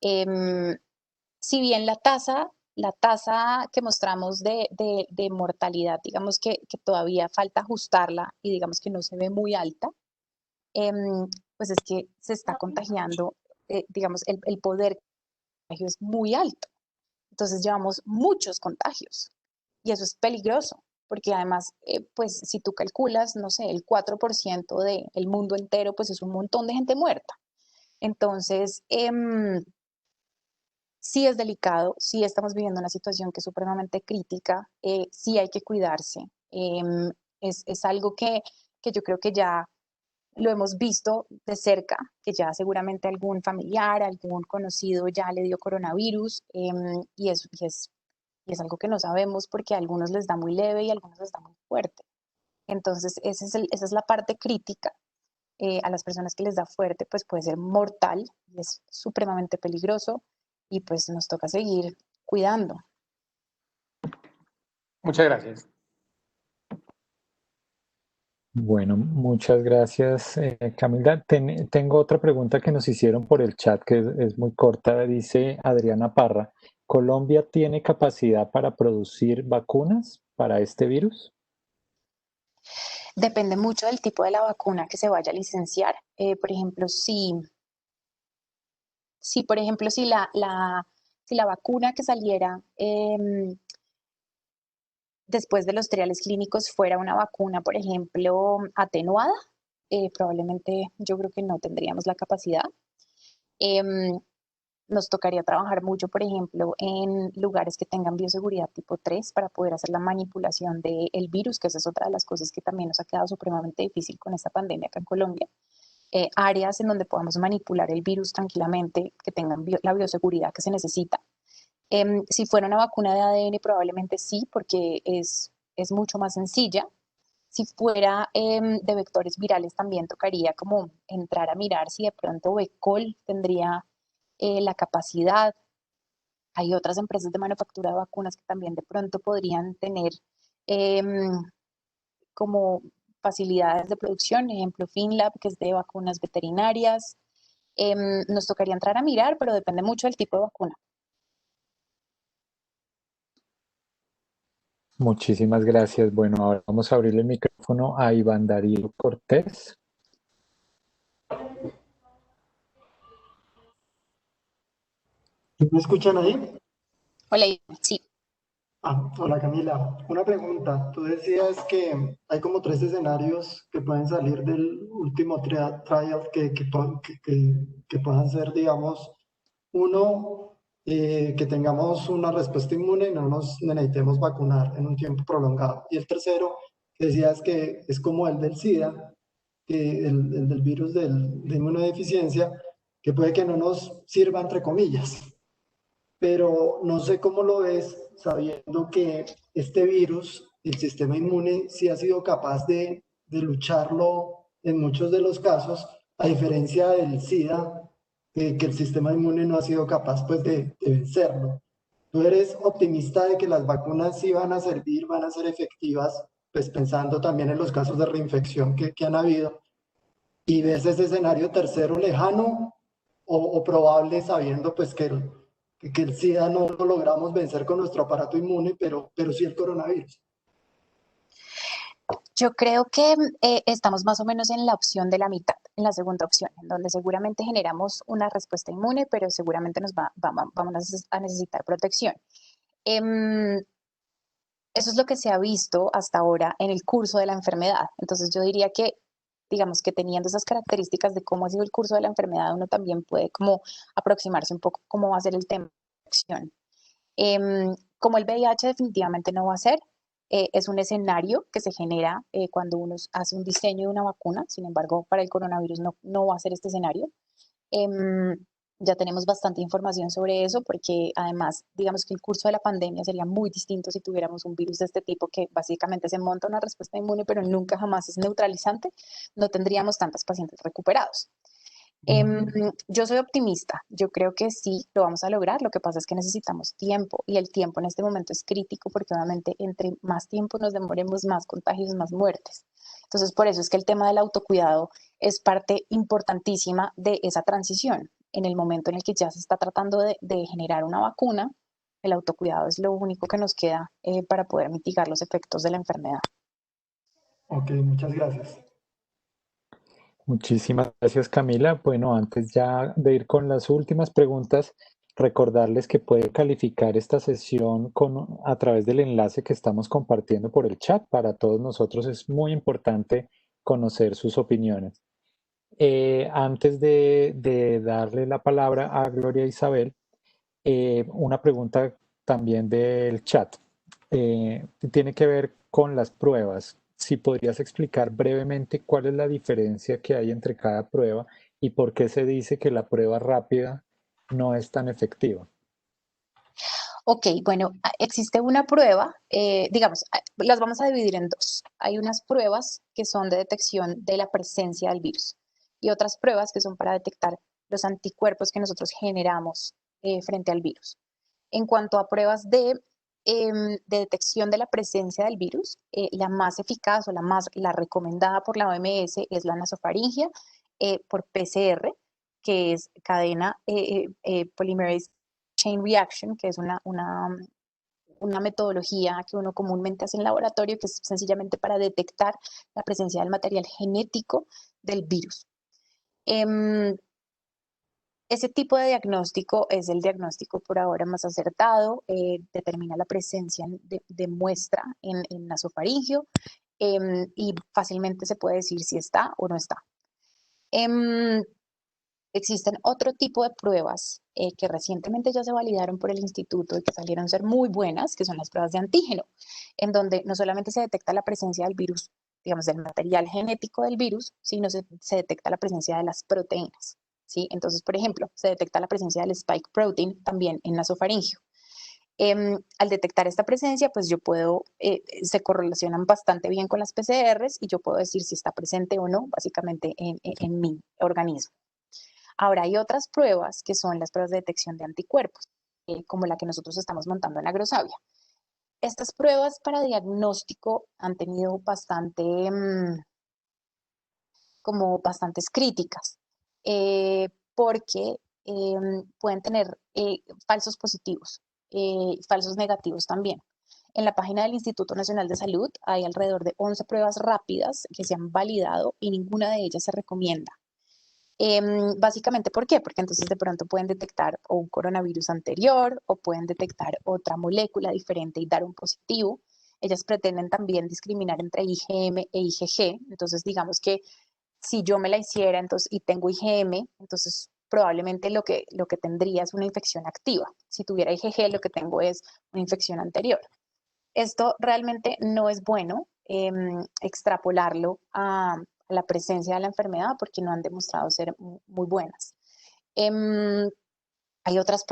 C: Si bien la tasa que mostramos de mortalidad, digamos que todavía falta ajustarla y digamos que no se ve muy alta, pues es que se está contagiando, digamos, el poder de contagio es muy alto. Entonces llevamos muchos contagios y eso es peligroso, porque además, pues si tú calculas, no sé, el 4% del mundo entero, pues es un montón de gente muerta. Entonces, sí es delicado, sí estamos viviendo una situación que es supremamente crítica, sí hay que cuidarse. Es algo que yo creo que ya lo hemos visto de cerca, que ya seguramente algún familiar, algún conocido ya le dio coronavirus y es algo que no sabemos porque a algunos les da muy leve y a algunos les da muy fuerte. Entonces, esa es la parte crítica. A las personas que les da fuerte, pues puede ser mortal y es supremamente peligroso y pues nos toca seguir cuidando.
K: Muchas gracias.
D: Bueno, muchas gracias, Camila. Tengo otra pregunta que nos hicieron por el chat que es muy corta. Dice Adriana Parra, ¿Colombia tiene capacidad para producir vacunas para este virus?
C: Depende mucho del tipo de la vacuna que se vaya a licenciar. Por ejemplo, por ejemplo, si la vacuna que saliera después de los triales clínicos fuera una vacuna, por ejemplo, atenuada, probablemente yo creo que no tendríamos la capacidad. Nos tocaría trabajar mucho, por ejemplo, en lugares que tengan bioseguridad tipo 3 para poder hacer la manipulación del virus, que esa es otra de las cosas que también nos ha quedado supremamente difícil con esta pandemia acá en Colombia. Áreas en donde podamos manipular el virus tranquilamente, que tengan la bioseguridad que se necesita. Si fuera una vacuna de ADN, probablemente sí, porque es mucho más sencilla. Si fuera de vectores virales, también tocaría como entrar a mirar si de pronto Becol tendría la capacidad. Hay otras empresas de manufactura de vacunas que también de pronto podrían tener como facilidades de producción, ejemplo FinLab, que es de vacunas veterinarias. Nos tocaría entrar a mirar, pero depende mucho del tipo de vacuna.
D: Muchísimas gracias. Bueno, ahora vamos a abrirle el micrófono a Iván Darío Cortés.
L: ¿Me escuchan ahí?
C: Hola, sí.
L: Hola Camila, una pregunta. Tú decías que hay como tres escenarios que pueden salir del último trial que puedan ser, digamos, uno, que tengamos una respuesta inmune y no nos necesitemos vacunar en un tiempo prolongado. Y el tercero, que decías que es como el del SIDA, el del virus de inmunodeficiencia, que puede que no nos sirva entre comillas, pero no sé cómo lo ves sabiendo que este virus, el sistema inmune, sí ha sido capaz de lucharlo en muchos de los casos, a diferencia del SIDA, que el sistema inmune no ha sido capaz pues de vencerlo. ¿Tú eres optimista de que las vacunas sí van a servir, van a ser efectivas, pues pensando también en los casos de reinfección que han habido? ¿Y ves ese escenario tercero lejano o probable sabiendo pues que el SIDA no lo logramos vencer con nuestro aparato inmune, pero sí el coronavirus?
C: Yo creo que estamos más o menos en la opción de la mitad. en la segunda opción, en donde seguramente generamos una respuesta inmune, pero seguramente vamos a necesitar protección. Eso es lo que se ha visto hasta ahora en el curso de la enfermedad. Entonces yo diría que, digamos que teniendo esas características de cómo ha sido el curso de la enfermedad, uno también puede como aproximarse un poco cómo va a ser el tema de protección. Como el VIH definitivamente no va a ser, es un escenario que se genera cuando uno hace un diseño de una vacuna. Sin embargo, para el coronavirus no va a ser este escenario. Ya tenemos bastante información sobre eso porque además, digamos que el curso de la pandemia sería muy distinto si tuviéramos un virus de este tipo que básicamente se monta una respuesta inmune pero nunca jamás es neutralizante, no tendríamos tantos pacientes recuperados. Yo soy optimista, yo creo que sí lo vamos a lograr, lo que pasa es que necesitamos tiempo y el tiempo en este momento es crítico porque obviamente entre más tiempo nos demoremos, más contagios, más muertes. Entonces por eso es que el tema del autocuidado es parte importantísima de esa transición. En el momento en el que ya se está tratando de generar una vacuna, el autocuidado es lo único que nos queda para poder mitigar los efectos de la enfermedad.
L: Ok, muchas gracias.
D: Muchísimas gracias, Camila. Bueno, antes ya de ir con las últimas preguntas, recordarles que puede calificar esta sesión a través del enlace que estamos compartiendo por el chat. Para todos nosotros es muy importante conocer sus opiniones. Antes de darle la palabra a Gloria Isabel, una pregunta también del chat. Tiene que ver con las pruebas. Si podrías explicar brevemente cuál es la diferencia que hay entre cada prueba y por qué se dice que la prueba rápida no es tan efectiva.
C: Ok, bueno, existe una prueba, digamos, las vamos a dividir en dos. Hay unas pruebas que son de detección de la presencia del virus y otras pruebas que son para detectar los anticuerpos que nosotros generamos frente al virus. En cuanto a pruebas de detección de la presencia del virus, la más eficaz o la recomendada por la OMS es la nasofaringia por PCR, que es cadena polymerase chain reaction, que es una metodología que uno comúnmente hace en laboratorio, que es sencillamente para detectar la presencia del material genético del virus. Ese tipo de diagnóstico es el diagnóstico por ahora más acertado, determina la presencia de muestra en nasofaringio y fácilmente se puede decir si está o no está. Existen otro tipo de pruebas que recientemente ya se validaron por el instituto y que salieron a ser muy buenas, que son las pruebas de antígeno, en donde no solamente se detecta la presencia del virus, digamos, del material genético del virus, sino se detecta la presencia de las proteínas. ¿Sí? Entonces, por ejemplo, se detecta la presencia del spike protein también en nasofaringio. Al detectar esta presencia, pues yo puedo, se correlacionan bastante bien con las PCRs y yo puedo decir si está presente o no, básicamente en mi organismo. Ahora, hay otras pruebas que son las pruebas de detección de anticuerpos, como la que nosotros estamos montando en Agrosavia. Estas pruebas para diagnóstico han tenido bastantes críticas, porque pueden tener falsos positivos, falsos negativos también. En la página del Instituto Nacional de Salud hay alrededor de 11 pruebas rápidas que se han validado y ninguna de ellas se recomienda. Básicamente, ¿por qué? Porque entonces de pronto pueden detectar o un coronavirus anterior o pueden detectar otra molécula diferente y dar un positivo. Ellas pretenden también discriminar entre IgM e IgG. Entonces, digamos que si yo me la hiciera y tengo IgM, entonces probablemente lo que tendría es una infección activa. Si tuviera IgG, lo que tengo es una infección anterior. Esto realmente no es bueno extrapolarlo a la presencia de la enfermedad porque no han demostrado ser muy buenas. Hay otras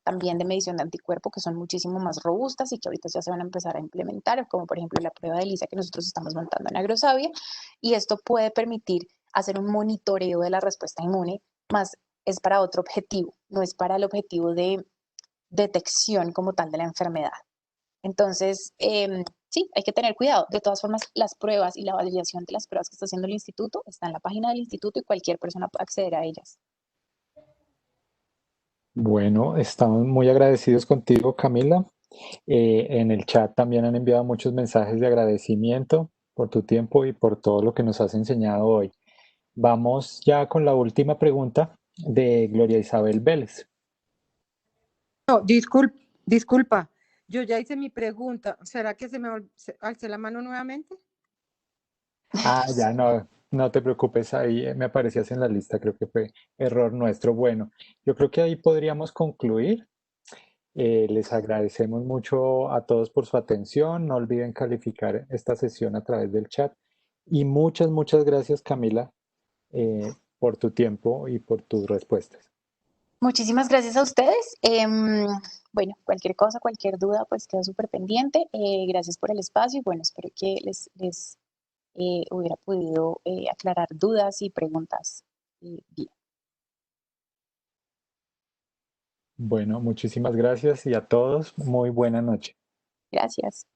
C: también de medición de anticuerpo que son muchísimo más robustas y que ahorita ya se van a empezar a implementar, como por ejemplo la prueba de ELISA que nosotros estamos montando en Agrosavia, y esto puede permitir hacer un monitoreo de la respuesta inmune, más es para otro objetivo, no es para el objetivo de detección como tal de la enfermedad. Entonces, sí, hay que tener cuidado. De todas formas, las pruebas y la validación de las pruebas que está haciendo el instituto está en la página del instituto y cualquier persona puede acceder a ellas.
D: Bueno, estamos muy agradecidos contigo, Camila. En el chat también han enviado muchos mensajes de agradecimiento por tu tiempo y por todo lo que nos has enseñado hoy. Vamos ya con la última pregunta de Gloria Isabel Vélez.
H: No, disculpa, yo ya hice mi pregunta. ¿Será que alcé la mano nuevamente?
D: Ah, ya no te preocupes, ahí me aparecías en la lista, creo que fue error nuestro. Bueno, yo creo que ahí podríamos concluir. Les agradecemos mucho a todos por su atención. No olviden calificar esta sesión a través del chat. Y muchas gracias, Camila, por tu tiempo y por tus respuestas.
C: Muchísimas gracias a ustedes. Bueno, cualquier cosa, cualquier duda, pues quedo súper pendiente. Gracias por el espacio y bueno, espero que les hubiera podido aclarar dudas y preguntas bien.
D: Bueno, muchísimas gracias y a todos, muy buena noche.
C: Gracias.